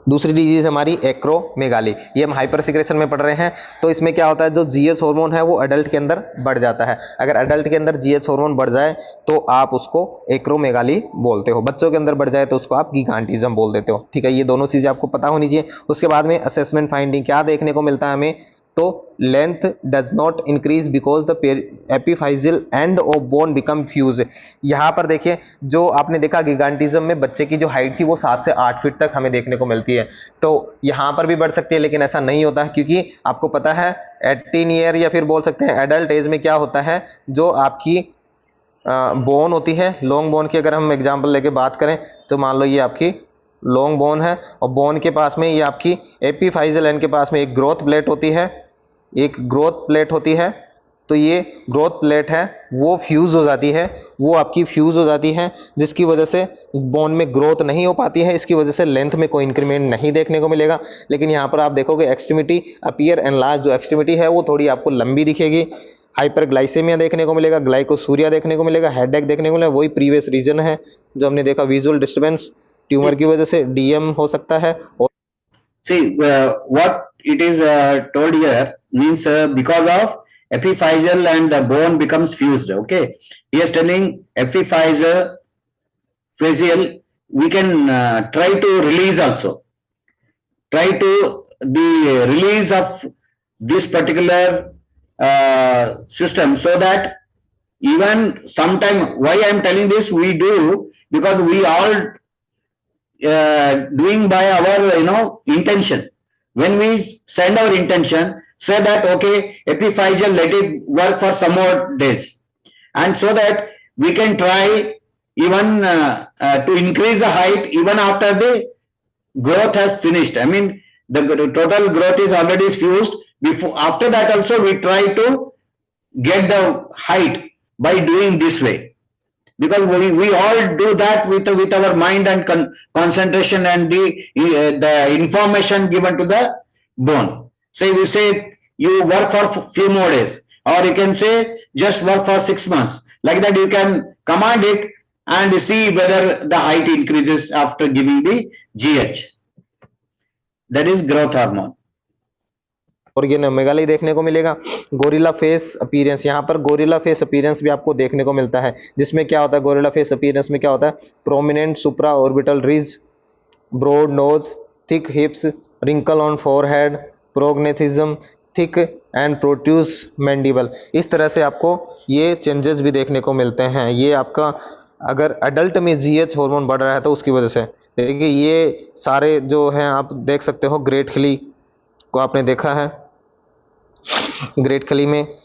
Speaker 2: दूसरी डिजीज हमारी एक्रोमेगाली। ये हम हाइपर सिक्रेशन में पढ़ रहे हैं। तो इसमें क्या होता है, जो जीएच हार्मोन है वो अडल्ट के अंदर बढ़ जाता है। अगर अडल्ट के अंदर जीएच हार्मोन बढ़ जाए तो आप उसको एक्रोमेगाली बोलते हो। बच्चों के अंदर बढ़ जाए तो उसको आप गिगांटिज्म बोल देते हो। ठीक है, ये दोनों चीजें आपको पता होनी चाहिए। उसके बाद में असेसमेंट फाइंडिंग क्या देखने को मिलता है हमें, तो length does not increase because the epiphyseal end of bone become fuse. यहाँ पर देखिए, जो आपने देखा गिगांटिज्म में बच्चे की जो हाइट थी वो 7 से 8 फीट तक हमें देखने को मिलती है। तो यहाँ पर भी बढ़ सकती है, लेकिन ऐसा नहीं होता है, क्योंकि आपको पता है 18 ईयर या फिर बोल सकते हैं एडल्ट एज में क्या होता है, जो आपकी बोन होती है, लॉन्ग बोन की अगर हम एग्जाम्पल लेके बात करें तो मान लो ये आपकी लॉन्ग बोन है और बोन के पास में ये आपकी एपीफाइजल एंड के पास में एक ग्रोथ प्लेट होती है, एक ग्रोथ प्लेट होती है। तो ये ग्रोथ प्लेट है वो फ्यूज हो जाती है, वो आपकी फ्यूज हो जाती है, जिसकी वजह से बोन में ग्रोथ नहीं हो पाती है, इसकी वजह से लेंथ में कोई इंक्रीमेंट नहीं देखने को मिलेगा। लेकिन यहाँ पर आप देखोगे एक्सट्रीमिटी अपीयर एंड लार्ज, जो एक्सट्रीमिटी है वो थोड़ी आपको लंबी दिखेगी। हाइपरग्लाइसेमिया देखने को मिलेगा, ग्लाइकोसूरिया देखने को मिलेगा, हेडेक देखने को मिलेगा, वही प्रीवियस रीजन है जो हमने देखा, विजुअल डिस्टर्बेंस ट्यूमर की वजह से डीएम हो सकता है। और
Speaker 1: See, what it is told here means because of epiphyseal and the bone becomes fused. Okay, he is telling epiphyseal, we can try to release also. Try to the release of this particular system, so that even sometime, why I am telling this, we do because we all doing by our intention. When we send our intention, say that okay, epiphyseal, let it work for some more days, and so that we can try even to increase the height even after the growth has finished. I mean, the total growth is already fused. Before, after that also we try to get the height by doing this way, because we all do that with our mind and concentration and the information given to the bone. Say we say you work for few more days, or you can say just work for 6 months. Like that you can command it and see whether the height increases after giving the GH. That is growth hormone.
Speaker 2: और ये नमेगाली देखने को मिलेगा। Gorilla face appearance, यहाँ पर gorilla face appearance भी आपको देखने को मिलता है, जिसमें क्या होता है, गोरिल्ला फेस अपीयरेंस में क्या होता है, prominent supra orbital ridge, broad nose, thick hips, wrinkle on forehead, prognathism, thick and protrude mandible. इस तरह से आपको ये चेंजेस भी देखने को मिलते हैं। ये आपका अगर अडल्ट में जीएच हार्मोन बढ़ रहा है तो उसकी वजह से। देखिए ये सारे जो हैं आप देख सकते हो, ग्रेट खली को आपने देखा है, ग्रेट खली में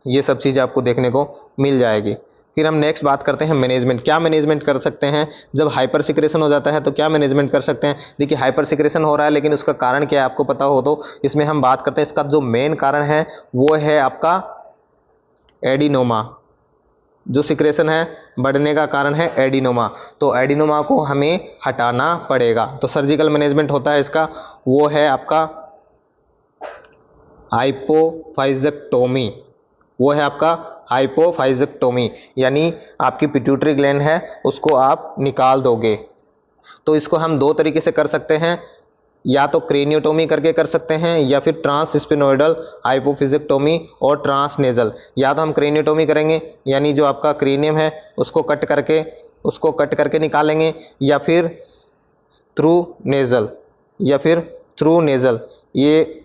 Speaker 2: ये सब चीज़ें आपको देखने को मिल जाएगी। फिर हम नेक्स्ट बात करते हैं मैनेजमेंट। क्या मैनेजमेंट कर सकते हैं जब हाइपर सिक्रेशन हो जाता है, तो क्या मैनेजमेंट कर सकते हैं। देखिए हाइपर सिक्रेशन हो रहा है, लेकिन उसका कारण क्या है आपको पता हो तो इसमें हम बात करते हैं। इसका जो मेन कारण है वो है आपका एडिनोमा। जो सिक्रेशन है बढ़ने का कारण है एडिनोमा, तो एडिनोमा को हमें हटाना पड़ेगा। तो सर्जिकल मैनेजमेंट होता है इसका, वो है आपका हाइपोफाइजेक्टोमी। वो है आपका हाइपोफाइजेक्टोमी, यानी आपकी पिट्यूटरी ग्लैंड है उसको आप निकाल दोगे। तो इसको हम दो तरीके से कर सकते हैं, या तो क्रेनियोटोमी करके कर सकते हैं, या फिर ट्रांसस्पिनोइडल हाइपोफिजिक्टोमी और ट्रांसनेजल। या तो हम क्रेनियोटोमी करेंगे, यानी जो आपका क्रेनियम है उसको कट करके निकालेंगे, या फिर थ्रू नेजल, ये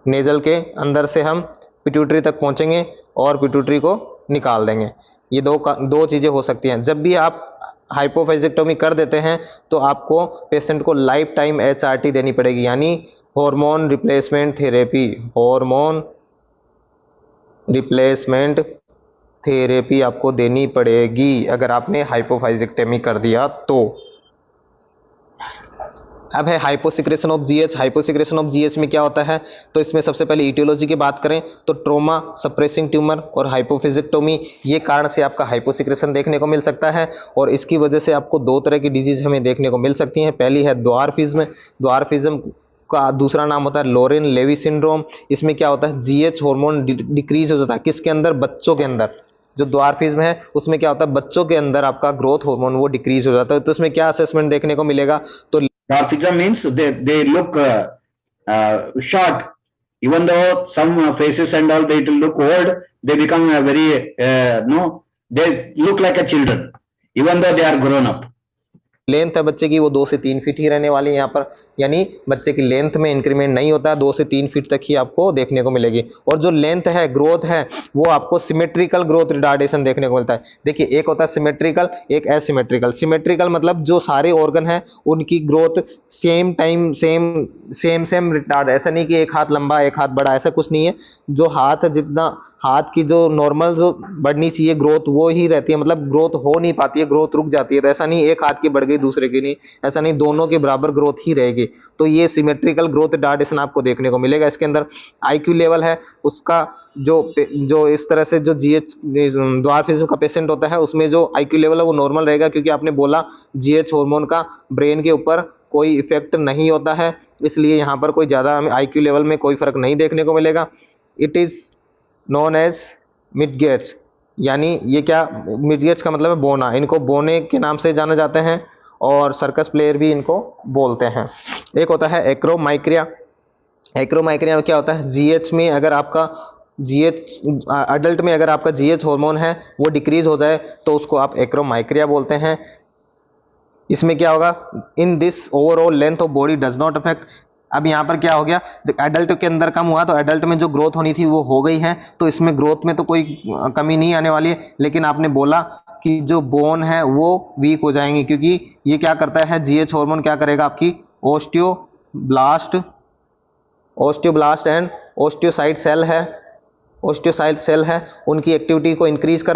Speaker 2: नेजल के अंदर से हम पिट्यूटरी तक पहुंचेंगे और पिट्यूटरी को निकाल देंगे। ये दो चीज़ें हो सकती हैं। जब भी आप हाइपोफाइजेक्टोमी कर देते हैं तो आपको पेशेंट को लाइफ टाइम HRT देनी पड़ेगी, यानी hormone replacement therapy. Hormone replacement therapy आपको देनी पड़ेगी अगर आपने हाइपोफाइजेक्टोमी कर दिया तो। अब है hyposecretion of GH. Hyposecretion of GH में क्या होता है, तो इसमें सबसे पहले ईटियोलॉजी की बात करें तो ट्रोमा, सप्रेसिंग ट्यूमर और हाइपोफिजिक्टोमी, ये कारण से आपका हाइपोसिक्रेशन देखने को मिल सकता है। और इसकी वजह से आपको दो तरह की डिजीज हमें देखने को मिल सकती हैं। पहली है द्वारफिज्म। द्वारफिज्म का दूसरा नाम होता है लोरेन लेवी सिंड्रोम। इसमें क्या होता है, जीएच हार्मोन डिक्रीज हो जाता है। किसके अंदर, बच्चों के अंदर। जो द्वारफिज्म है उसमें क्या होता है, बच्चों के अंदर आपका ग्रोथ हार्मोन वो डिक्रीज हो जाता है। तो इसमें क्या असेसमेंट देखने को मिलेगा, तो
Speaker 1: Dwarfism means they look short, even though some faces and all they look old, they become very they look like a children, even though they are grown up.
Speaker 2: Length है बच्चे की वो 2 से 3 फीट ही रहने वाली है यहाँ पर। यानी बच्चे की लेंथ में इंक्रीमेंट नहीं होता, 2 से 3 फीट तक ही आपको देखने को मिलेगी। और जो लेंथ है, ग्रोथ है, वो आपको सिमेट्रिकल ग्रोथ रिटार्डेशन देखने को मिलता है। देखिए, एक होता है सिमेट्रिकल, एक एसिमेट्रिकल। सिमेट्रिकल मतलब जो सारे ऑर्गन है उनकी growth same time same retard, ऐसा नहीं कि एक हाथ लंबा एक हाथ बड़ा, ऐसा कुछ नहीं है। जो हाथ जितना, हाथ की जो नॉर्मल जो बढ़नी चाहिए ग्रोथ वो ही रहती है, मतलब ग्रोथ हो नहीं पाती है, ग्रोथ रुक जाती है। तो ऐसा नहीं एक हाथ की बढ़ गई दूसरे की नहीं, ऐसा नहीं, दोनों के बराबर ग्रोथ ही रहेगी। तो ये सिमेट्रिकल ग्रोथ रिटार्डेशन आपको देखने को मिलेगा। इसके अंदर आईक्यू लेवल है उसका, जो इस तरह से जो जीएच द्वारफिज्म का पेशेंट होता है उसमें जो आईक्यू लेवल है वो नॉर्मल रहेगा, क्योंकि आपने बोला जीएच हार्मोन का ब्रेन के ऊपर कोई इफेक्ट नहीं होता है, इसलिए यहाँ पर कोई ज़्यादा हमें आईक्यू लेवल में कोई फर्क नहीं देखने को मिलेगा। इट इज़ नोन एज मिडगेट्स, यानी ये क्या, मिडगेट्स का मतलब है बोना, इनको बोने के नाम से जाना जाते हैं और सर्कस प्लेयर भी इनको बोलते हैं। एक होता है एक्रोमाइक्रिया। एक्रोमाइक्रिया में क्या होता है, जीएच में अगर आपका जीएच अडल्ट में अगर आपका जीएच हार्मोन है वो डिक्रीज हो जाए तो उसको आप एक्रोमाइक्रिया बोलते हैं। इसमें क्या होगा, in this overall length of body does not affect. अब यहाँ पर क्या हो गया, एडल्ट के अंदर कम हुआ तो एडल्ट में जो ग्रोथ होनी थी वो हो गई है, तो इसमें ग्रोथ में तो कोई कमी नहीं आने वाली है। लेकिन आपने बोला कि जो बोन है वो वीक हो जाएंगे, क्योंकि ये क्या करता है, जीएच हार्मोन क्या करेगा, आपकी osteoblast osteoblast and osteocyte cell है, ओस्टियोसाइट सेल है, उनकी एक्टिविटी को इंक्रीज कर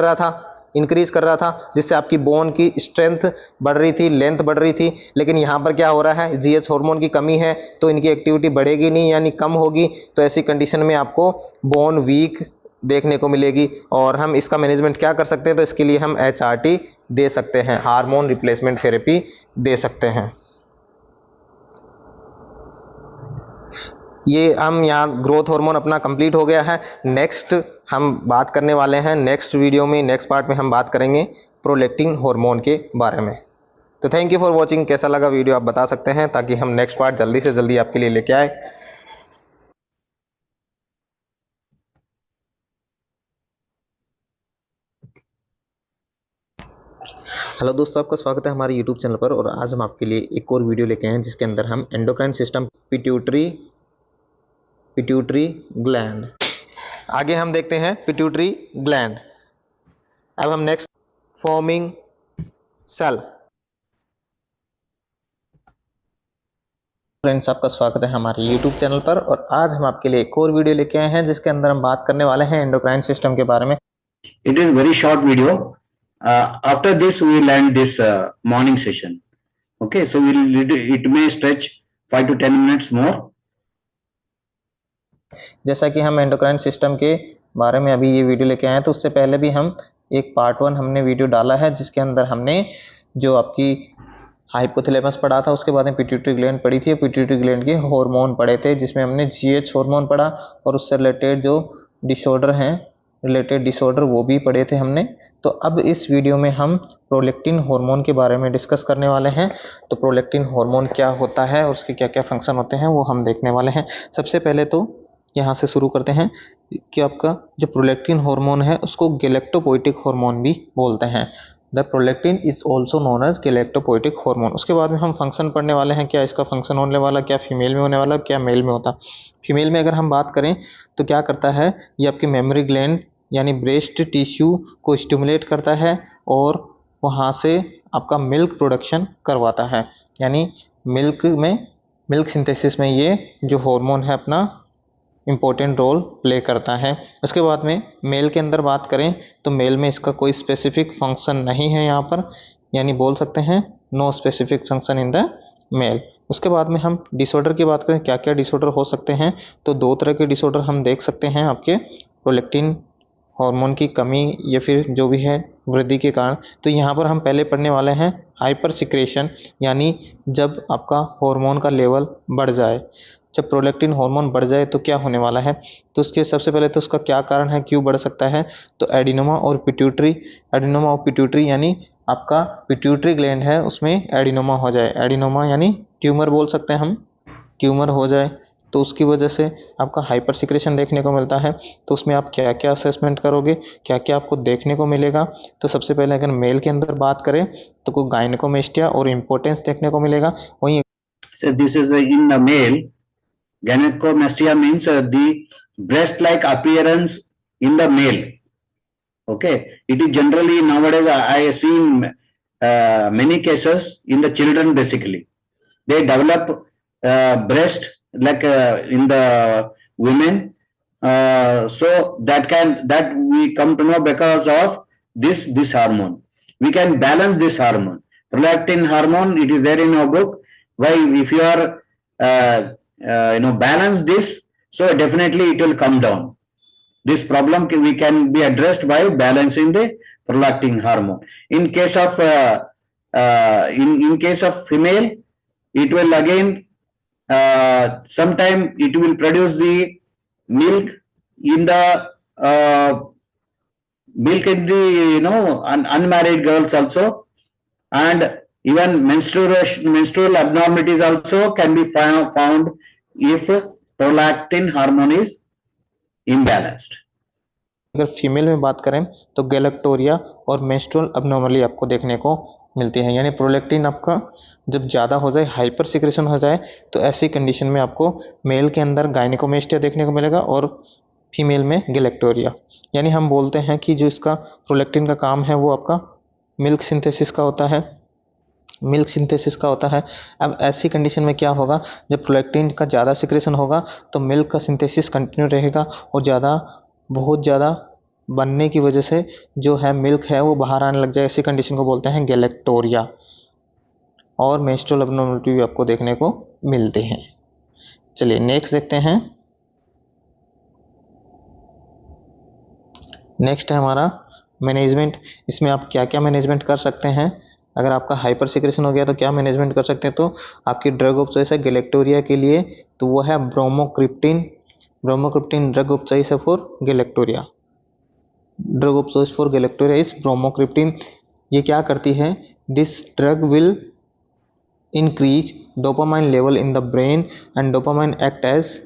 Speaker 2: रहा था, जिससे आपकी बोन की स्ट्रेंथ बढ़ रही थी, लेंथ बढ़ रही थी। लेकिन यहाँ पर क्या हो रहा है, जीएच हार्मोन की कमी है तो इनकी एक्टिविटी बढ़ेगी नहीं, यानी कम होगी। तो ऐसी कंडीशन में आपको बोन वीक देखने को मिलेगी। और हम इसका मैनेजमेंट क्या कर सकते हैं, तो इसके लिए हम एचआरटी दे सकते हैं, हार्मोन रिप्लेसमेंट थेरेपी दे सकते हैं। ये हम यहाँ ग्रोथ हार्मोन अपना कंप्लीट हो गया है। नेक्स्ट हम बात करने वाले हैं, नेक्स्ट वीडियो में, नेक्स्ट पार्ट में हम बात करेंगे प्रोलैक्टिन हार्मोन के बारे में। तो थैंक यू फॉर वॉचिंग। कैसा लगा वीडियो आप बता सकते हैं, ताकि हम नेक्स्ट पार्ट जल्दी से जल्दी आपके लिए लेके आए। हेलो दोस्तों, आपका स्वागत है हमारे यूट्यूब चैनल पर। और आज हम आपके लिए एक और वीडियो लेके आए हैं जिसके अंदर हम एंडोक्राइन सिस्टम, पिट्यूटरी ग्लैंड, आगे हम देखते हैं पिट्यूटरी ग्लैंड। अब हम नेक्स्ट फॉर्मिंग सेल। फ्रेंड्स, आपका स्वागत है हमारे यूट्यूब चैनल पर। और आज हम आपके लिए एक और वीडियो लेके आए हैं जिसके अंदर हम बात करने वाले हैं एंडोक्राइन सिस्टम के बारे में।
Speaker 1: It is very short video. After this, we will end this morning session. Okay, so it may stretch 5 to 10 minutes more.
Speaker 2: जैसा कि हम एंडोक्राइन सिस्टम के बारे में अभी ये वीडियो लेके आए हैं, तो उससे पहले भी हम एक पार्ट 1 हमने वीडियो डाला है जिसके अंदर हमने जो आपकी हाइपोथैलेमस पढ़ा था, उसके बाद में पिट्यूटरी ग्लैंड पढ़ी थी, पिट्यूटरी ग्लैंड के हार्मोन पढ़े थे, जिसमें हमने जीएच हार्मोन पढ़ा और उससे रिलेटेड जो डिसऑर्डर हैं, रिलेटेड डिसऑर्डर वो भी पढ़े थे हमने। तो अब इस वीडियो में हम प्रोलैक्टिन हार्मोन के बारे में डिस्कस करने वाले हैं। तो प्रोलैक्टिन हार्मोन क्या होता है और उसके क्या क्या फंक्शन होते हैं वो हम देखने वाले हैं। सबसे पहले तो यहाँ से शुरू करते हैं कि आपका जो प्रोलैक्टिन हार्मोन है उसको गैलेक्टोपोएटिक हार्मोन भी बोलते हैं। The prolactin is also known as galactopoietic hormone. उसके बाद में हम फंक्शन पढ़ने वाले हैं, क्या इसका फंक्शन होने वाला, क्या फीमेल में होने वाला, क्या मेल में होता। फीमेल में अगर हम बात करें तो क्या करता है, ये आपकी मेमोरी ग्लैंड यानी ब्रेस्ट टिश्यू को स्टिमुलेट करता है और वहाँ से आपका मिल्क प्रोडक्शन करवाता है, यानी मिल्क सिंथेसिस में ये जो हार्मोन है अपना इम्पोर्टेंट रोल प्ले करता है। उसके बाद में मेल के अंदर बात करें तो मेल में इसका कोई स्पेसिफिक फंक्शन नहीं है यहाँ पर, यानी बोल सकते हैं no specific function in the male. उसके बाद में हम डिसऑर्डर की बात करें, क्या क्या डिसऑर्डर हो सकते हैं, तो 2 तरह के डिसऑर्डर हम देख सकते हैं आपके प्रोलैक्टिन हार्मोन की कमी या फिर जो भी है वृद्धि के कारण। तो यहाँ पर हम पहले पढ़ने वाले हैं हाइपर सिक्रेशन, यानी जब आपका हार्मोन का लेवल बढ़ जाए, जब प्रोलैक्टिन हार्मोन बढ़ जाए तो क्या होने वाला है। तो उसके सबसे पहले तो उसका क्या कारण है, क्यों बढ़ सकता है, तो एडिनोमा और पिट्यूटरी यानी आपका पिट्यूटरी ग्लैंड है उसमें एडिनोमा हो जाए, एडिनोमा यानी ट्यूमर बोल सकते हैं हम, ट्यूमर हो जाए तो उसकी वजह से आपका हाइपर सिक्रेशन देखने को मिलता है। तो उसमें आप क्या क्या असेसमेंट करोगे, क्या क्या आपको देखने को मिलेगा। तो सबसे पहले अगर मेल के अंदर बात करें तो कोई गायनेकोमेस्टिया और इम्पोर्टेंस देखने को मिलेगा। वहीं
Speaker 1: So this is in the male. Gynecomastia means the breast-like appearance in the male. Okay, it is generally nowadays I have seen many cases in the children. Basically, they develop breast like in the women. So that we come to know because of this hormone. We can balance this hormone. Prolactin hormone, it is there in our book. Why, if you are balance this, so definitely it will come down. This problem we can be addressed by balancing the prolactin hormone. In case of in case of female, it will again sometime it will produce the milk in the milk in the unmarried girls also, and even menstrual abnormalities also can be found if prolactin hormone is imbalanced.
Speaker 2: अगर female में बात करें तो galactorrhoea और menstrual अबनॉर्मली आपको देखने को मिलती है, यानी प्रोलैक्टिन आपका जब ज़्यादा हो जाए, हाइपर सिक्रेशन हो जाए, तो ऐसी कंडीशन में आपको मेल के अंदर गायनेकोमेस्टिया देखने को मिलेगा और फीमेल में गैलेक्टोरिया। यानी हम बोलते हैं कि जो इसका प्रोलैक्टिन का काम है वो आपका मिल्क सिंथेसिस का होता है, मिल्क सिंथेसिस का होता है। अब ऐसी कंडीशन में क्या होगा, जब प्रोलैक्टिन का ज़्यादा सिक्रेशन होगा तो मिल्क का सिंथेसिस कंटिन्यू रहेगा और बहुत ज़्यादा बनने की वजह से जो है मिल्क है वो बाहर आने लग जाए। ऐसी कंडीशन को बोलते हैं गैलेक्टोरिया। और मेंस्ट्रुअल अबनॉर्मलिटी भी आपको देखने को मिलते हैं। चलिए नेक्स्ट देखते हैं। नेक्स्ट है हमारा मैनेजमेंट। इसमें आप क्या क्या मैनेजमेंट कर सकते हैं। अगर आपका हाइपर सिक्रेशन हो गया तो क्या मैनेजमेंट कर सकते हैं, तो आपकी ड्रग ऑफ चॉइस है गैलेक्टोरिया के लिए, तो वो है bromocriptine. Bromocriptine drug of choice है for galactorrhoea. Drug of choice for galactorrhoea is bromocriptine. ये क्या करती है, this drug will increase dopamine level in the brain and dopamine act as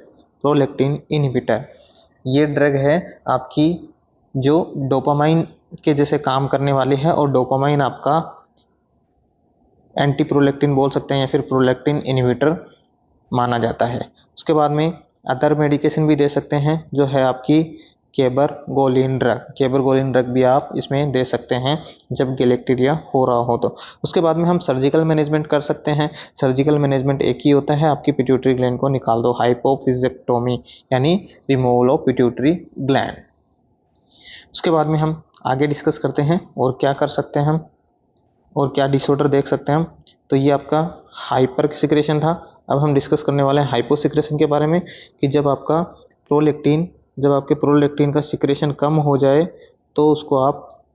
Speaker 2: prolactin inhibitor. ये ड्रग है आपकी जो डोपामाइन के जैसे काम करने वाली है और डोपामाइन आपका एंटी प्रोलैक्टिन बोल सकते हैं या फिर प्रोलैक्टिन इनहिबिटर माना जाता है। उसके बाद में अदर मेडिकेशन भी दे सकते हैं जो है आपकी केबरगोलिन ड्रग। केबरगोलिन ड्रग भी आप इसमें दे सकते हैं जब गैलेक्टोरिया हो रहा हो तो। उसके बाद में हम सर्जिकल मैनेजमेंट कर सकते हैं। सर्जिकल मैनेजमेंट एक ही होता है, आपकी पिट्यूटरी ग्लैंड को निकाल दो, हाइपोफिजेक्टोमी यानी रिमूवल ऑफ पिट्यूटरी ग्लैंड। उसके बाद में हम आगे डिस्कस करते हैं और क्या कर सकते हैं हम और क्या डिसऑर्डर देख सकते हैं हम। तो ये आपका हाइपर सिक्रेशन था। अब हम डिस्कस करने वाले हैं हाइपो सिक्रेशन के बारे में कि जब आपके प्रोलैक्टिन का सिक्रेशन कम हो जाए तो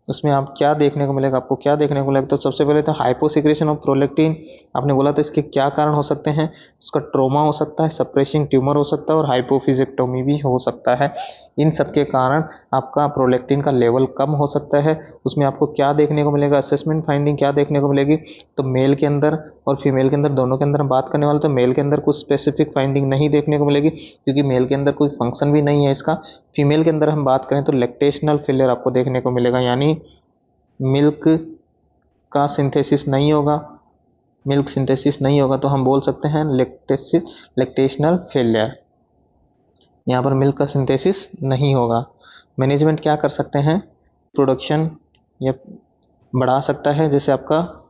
Speaker 2: उसमें आप क्या देखने को मिलेगा, आपको क्या देखने को मिलेगा। तो सबसे पहले तो हाइपो सिक्रेशन ऑफ प्रोलैक्टिन आपने बोला तो इसके क्या कारण हो सकते हैं। उसका ट्रोमा हो सकता है, सप्रेसिंग ट्यूमर हो सकता है और हाइपोफिजेक्टोमी भी हो सकता है। इन सब के कारण आपका प्रोलैक्टिन का लेवल कम हो सकता है। उसमें आपको क्या देखने को मिलेगा, असेसमेंट फाइंडिंग क्या देखने को मिलेगी। तो मेल के अंदर और फीमेल के अंदर दोनों के अंदर हम बात करने वाले, तो मेल के अंदर कुछ स्पेसिफिक फाइंडिंग नहीं देखने को मिलेगी क्योंकि मेल के अंदर कोई फंक्शन भी नहीं है इसका। फीमेल के अंदर हम बात करें तो लैक्टेशनल फेलियर आपको देखने को मिलेगा, यानी मिल्क का सिंथेसिस नहीं होगा। मिल्क सिंथेसिस नहीं होगा तो हम बोल सकते हैं लैक्टेशनल फेलियर। यहाँ पर मिल्क का सिंथेसिस नहीं होगा। मैनेजमेंट क्या कर सकते हैं, प्रोडक्शन या बढ़ा सकता है। जैसे आपका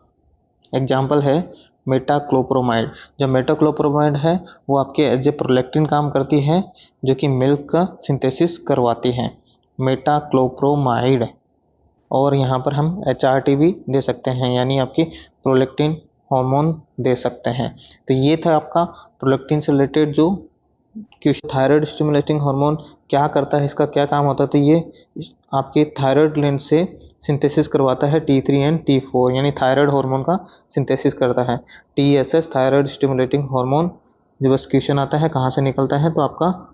Speaker 2: एग्जाम्पल है मेटाक्लोप्रोमाइड। जो मेटाक्लोप्रोमाइड है वो आपके एज ए प्रोलैक्टिन काम करती है जो कि मिल्क का सिंथेसिस करवाती है, मेटाक्लोप्रोमाइड। और यहाँ पर हम HRT भी दे सकते हैं यानी आपकी प्रोलैक्टिन हार्मोन दे सकते हैं। तो ये था आपका प्रोलैक्टिन से रिलेटेड जो थायराइड स्टिमुलेटिंग हार्मोन क्या करता है, इसका क्या काम होता है। तो ये आपके थायराइड ग्लैंड से सिंथेसिस करवाता है T3 एंड T4 यानी थायराइड हार्मोन का सिंथेसिस करता है। TSH थायराइड स्टिमुलेटिंग हार्मोन जब एक्सक्रीशन आता है कहाँ से निकलता है, तो आपका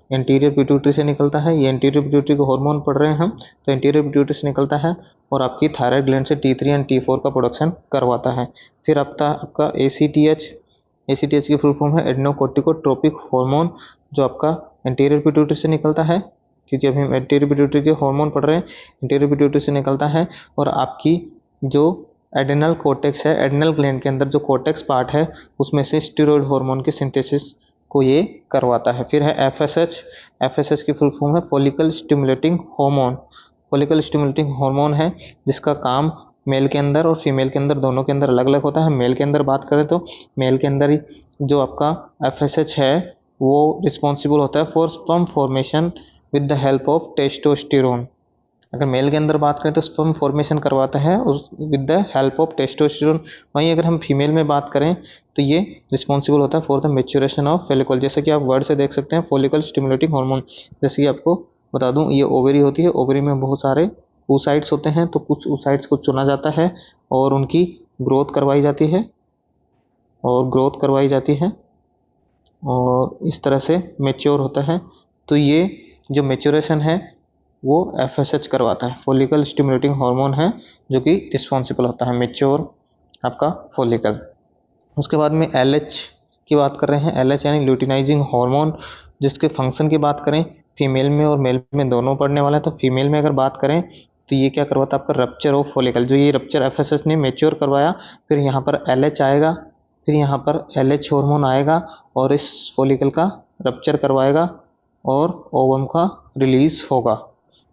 Speaker 2: एंटीरियर पिट्यूटरी से निकलता है। ये एंटीरियर पिट्यूटरी को हार्मोन पढ़ रहे हैं हम, तो एंटीरियर पिट्यूटरी से निकलता है और आपकी थायराइड ग्लैंड से T3 एंड T4 का प्रोडक्शन करवाता है। फिर आपका ACTH की फुल फॉर्म है एडनोकोर्टिकोट्रोपिक हार्मोन, जो आपका एंटीरियर पिट्यूटरी से निकलता है क्योंकि अभी हम एंटीरियर पिट्यूटरी के हार्मोन पढ़ रहे हैं। एंटीरियर पिट्यूटरी से निकलता है और आपकी जो एड्रेनल कोर्टेक्स है, एड्रेनल ग्लैंड के अंदर जो कोर्टेक्स पार्ट है उसमें से स्टीरॉयड हार्मोन के सिंथेसिस को ये करवाता है। फिर है एफएसएच, एफएसएच की फुल फॉर्म है follicle stimulating hormone. Follicle stimulating hormone है जिसका काम मेल के अंदर और फीमेल के अंदर दोनों के अंदर अलग अलग होता है। मेल के अंदर बात करें तो मेल के अंदर ही जो आपका एफएसएच है वो रिस्पॉन्सिबल होता है for sperm formation with the help of testosterone. अगर मेल के अंदर बात करें तो स्पर्म फॉर्मेशन करवाता है उस with the help of testosterone. वहीं अगर हम फीमेल में बात करें तो ये रिस्पॉन्सिबल होता है for the maturation of follicle. जैसे कि आप वर्ड से देख सकते हैं फॉलिकल स्टिमुलेटिंग हार्मोन। जैसे कि आपको बता दूं ये ओवरी होती है, ओवरी में बहुत सारे oocytes होते हैं, तो कुछ oocytes को चुना जाता है और उनकी ग्रोथ करवाई जाती है और इस तरह से मेच्योर होता है। तो ये जो मेच्योरेशन है वो एफएसएच करवाता है, फॉलिकल स्टिमुलेटिंग हार्मोन है जो कि रिस्पॉन्सिबल होता है मेच्योर आपका फॉलिकल। उसके बाद में एलएच की बात कर रहे हैं, एलएच यानी ल्यूटिनाइजिंग हार्मोन, जिसके फंक्शन की बात करें फीमेल में और मेल में दोनों पढ़ने वाला है। तो फीमेल में अगर बात करें तो ये क्या करवाता है आपका रप्चर ऑफ फॉलिकल। जो ये रप्चर एफएसएच ने मेच्योर करवाया, फिर यहाँ पर एलएच आएगा, फिर यहाँ पर एलएच हार्मोन आएगा और इस फॉलिकल का रप्चर करवाएगा और ओवम का रिलीज होगा।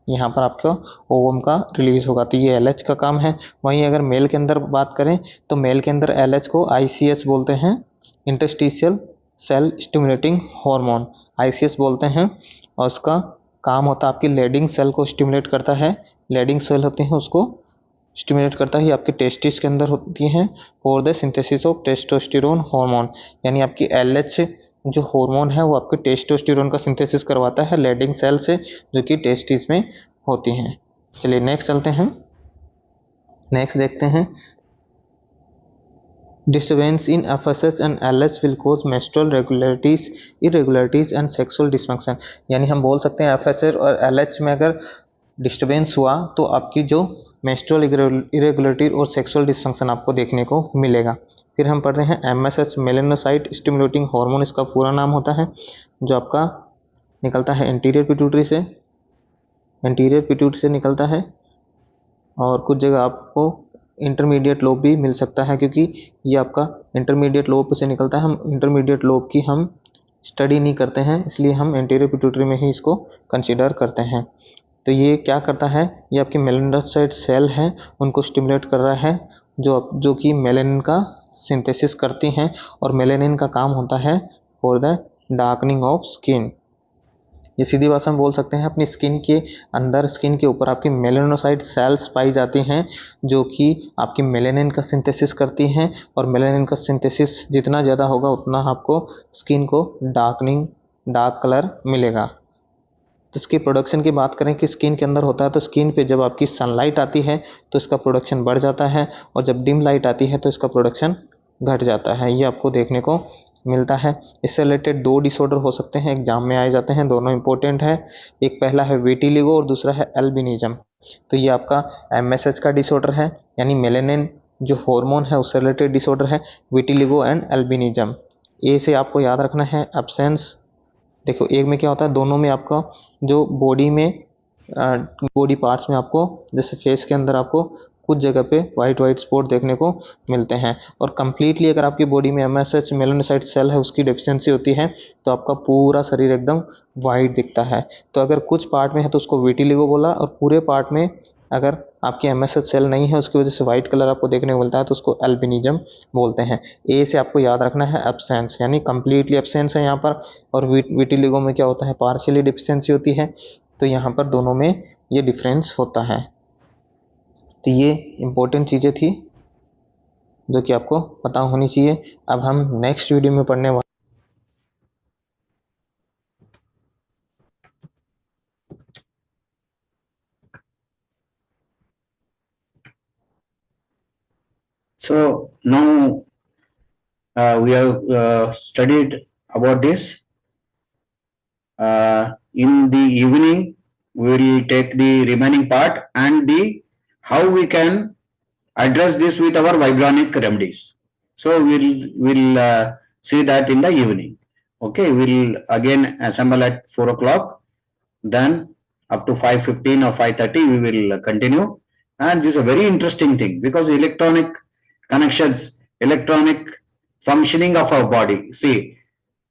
Speaker 2: यहाँ पर आपका ओवम का रिलीज होगा, तो ये एलएच का काम है। वहीं अगर मेल के अंदर बात करें तो मेल के अंदर एलएच को आईसीएच बोलते हैं, interstitial cell stimulating hormone, ICH बोलते हैं। और उसका काम होता है आपकी लेडिंग सेल को स्टिमुलेट करता है, लेडिंग सेल होती हैं उसको स्टिमुलेट करता है, ये आपके टेस्टिस के अंदर होती हैं for the synthesis of testosterone hormone. यानी आपकी एलएच जो हार्मोन है वो आपके टेस्टोस्टेरोन का सिंथेसिस करवाता है लेडिंग सेल से, जो कि टेस्टिस में होती हैं। चलिए नेक्स्ट चलते हैं, नेक्स्ट देखते हैं। Disturbance in FSH and LH will cause menstrual irregularities and sexual dysfunction. यानी हम बोल सकते हैं एफएसएच और एलएच में अगर डिस्टर्बेंस हुआ तो आपकी जो मेंस्ट्रुअल इरेगुलरिटी और सेक्सुअल डिस्फंक्शन आपको देखने को मिलेगा। फिर हम पढ़ रहे हैं एमएसएच, मेलानोसाइट स्टिमुलेटिंग हार्मोन इसका पूरा नाम होता है, जो आपका निकलता है एंटीरियर पिट्यूटरी से निकलता है। और कुछ जगह आपको इंटरमीडिएट लोब भी मिल सकता है, क्योंकि ये आपका इंटरमीडिएट लोब से निकलता है। हम इंटरमीडिएट लोब की हम स्टडी नहीं करते हैं, इसलिए हम एंटीरियर पिट्यूटरी में ही इसको कंसीडर करते हैं। तो ये क्या करता है, ये आपके मेलानोसाइट सेल हैं उनको स्टिमुलेट कर रहा है, जो कि मेलानिन का सिंथेसिस करती हैं। और मेलानिन का काम होता है for the darkening of skin. ये सीधी भाषा में बोल सकते हैं अपनी स्किन के अंदर, स्किन के ऊपर आपकी मेलानोसाइट सेल्स पाई जाती हैं जो कि आपकी मेलानिन का सिंथेसिस करती हैं। और मेलानिन का सिंथेसिस जितना ज़्यादा होगा उतना आपको स्किन को डार्क कलर मिलेगा। तो इसकी प्रोडक्शन की बात करें कि स्किन के अंदर होता है, तो स्किन पे जब आपकी सनलाइट आती है तो इसका प्रोडक्शन बढ़ जाता है, और जब डिम लाइट आती है तो इसका प्रोडक्शन घट जाता है। ये आपको देखने को मिलता है। इससे रिलेटेड दो डिसऑर्डर हो सकते हैं, एग्जाम में आए जाते हैं, दोनों इंपॉर्टेंट है। एक पहला है विटिलिगो और दूसरा है एल्बिनिज्म। तो ये आपका एमएसएच का डिसऑर्डर है, यानी मेलानिन जो हार्मोन है उससे रिलेटेड डिसऑर्डर है, विटिलिगो एंड एल्बिनिज्म। ए से आपको याद रखना है एब्सेंस। देखो एक में क्या होता है, दोनों में आपका जो बॉडी पार्ट्स में आपको जैसे फेस के अंदर आपको कुछ जगह पे वाइट स्पॉट देखने को मिलते हैं। और कंप्लीटली अगर आपकी बॉडी में एमएसएच मेलानोसाइट सेल है उसकी डेफिशिएंसी होती है तो आपका पूरा शरीर एकदम वाइट दिखता है। तो अगर कुछ पार्ट में है तो उसको विटिलिगो बोला, और पूरे पार्ट में अगर आपकी एमएसएच सेल नहीं है उसकी वजह से वाइट कलर आपको देखने को मिलता है तो उसको एल्बिनिज्म बोलते हैं। ए से आपको याद रखना है एब्सेंस, यानी कंप्लीटली एब्सेंस है यहाँ पर। और विटिलिगो में क्या होता है, पार्शियली डिफिशियंसी होती है। तो यहाँ पर दोनों में ये डिफरेंस होता है। तो ये इंपॉर्टेंट चीज़ें थी जो कि आपको पता होनी चाहिए। अब हम नेक्स्ट वीडियो में पढ़ने वाले
Speaker 1: So now we have studied about this. In the evening, we will take the remaining part and the how we can address this with our Vibronic remedies. So we'll see that in the evening. Okay, we'll again assemble at 4 o'clock. Then up to 5:15 or 5:30 we will continue, And this is a very interesting thing because electronic connections, electronic functioning of our body. See,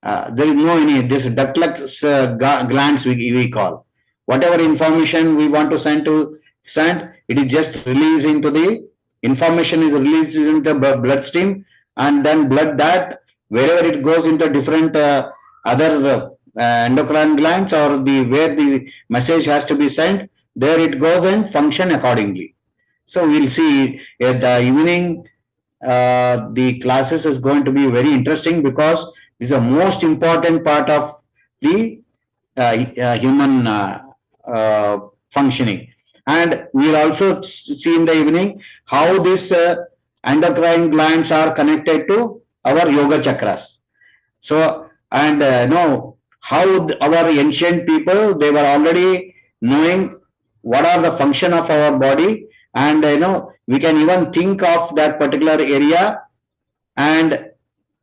Speaker 1: there is no any this ductless glands we call. Whatever information we want to send, it is just released into the information is released into the bloodstream, and then blood that wherever it goes into different other endocrine glands or the where the message has to be sent, there it goes and function accordingly. So we'll see at the evening. The classes is going to be very interesting because it's the most important part of the human functioning. And we'll also see in the evening how these endocrine glands are connected to our yoga chakras. So, and know how our ancient people, they were already knowing what are the function of our body, and we can even think of that particular area, and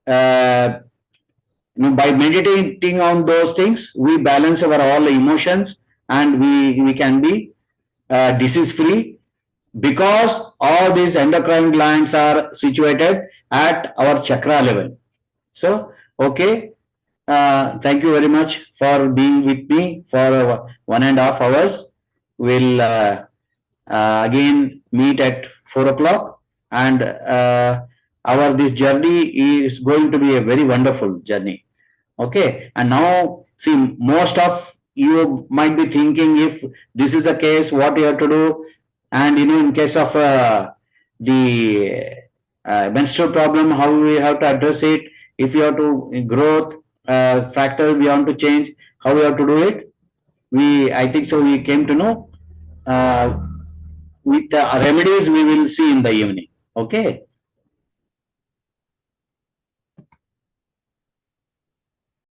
Speaker 1: by meditating on those things we balance our all emotions, and we can be disease free, because all these endocrine glands are situated at our chakra level. So okay, thank you very much for being with me for 1.5 hours. We'll again meet at 4 o'clock, and our this journey is going to be a very wonderful journey. Okay, and now see, most of you might be thinking, if this is the case, what you have to do. And in case of the menstrual problem, how we have to address it. If you have to growth factor we want to change, how we have to do it. I think so we came to know with the remedies we will see in the evening. Okay.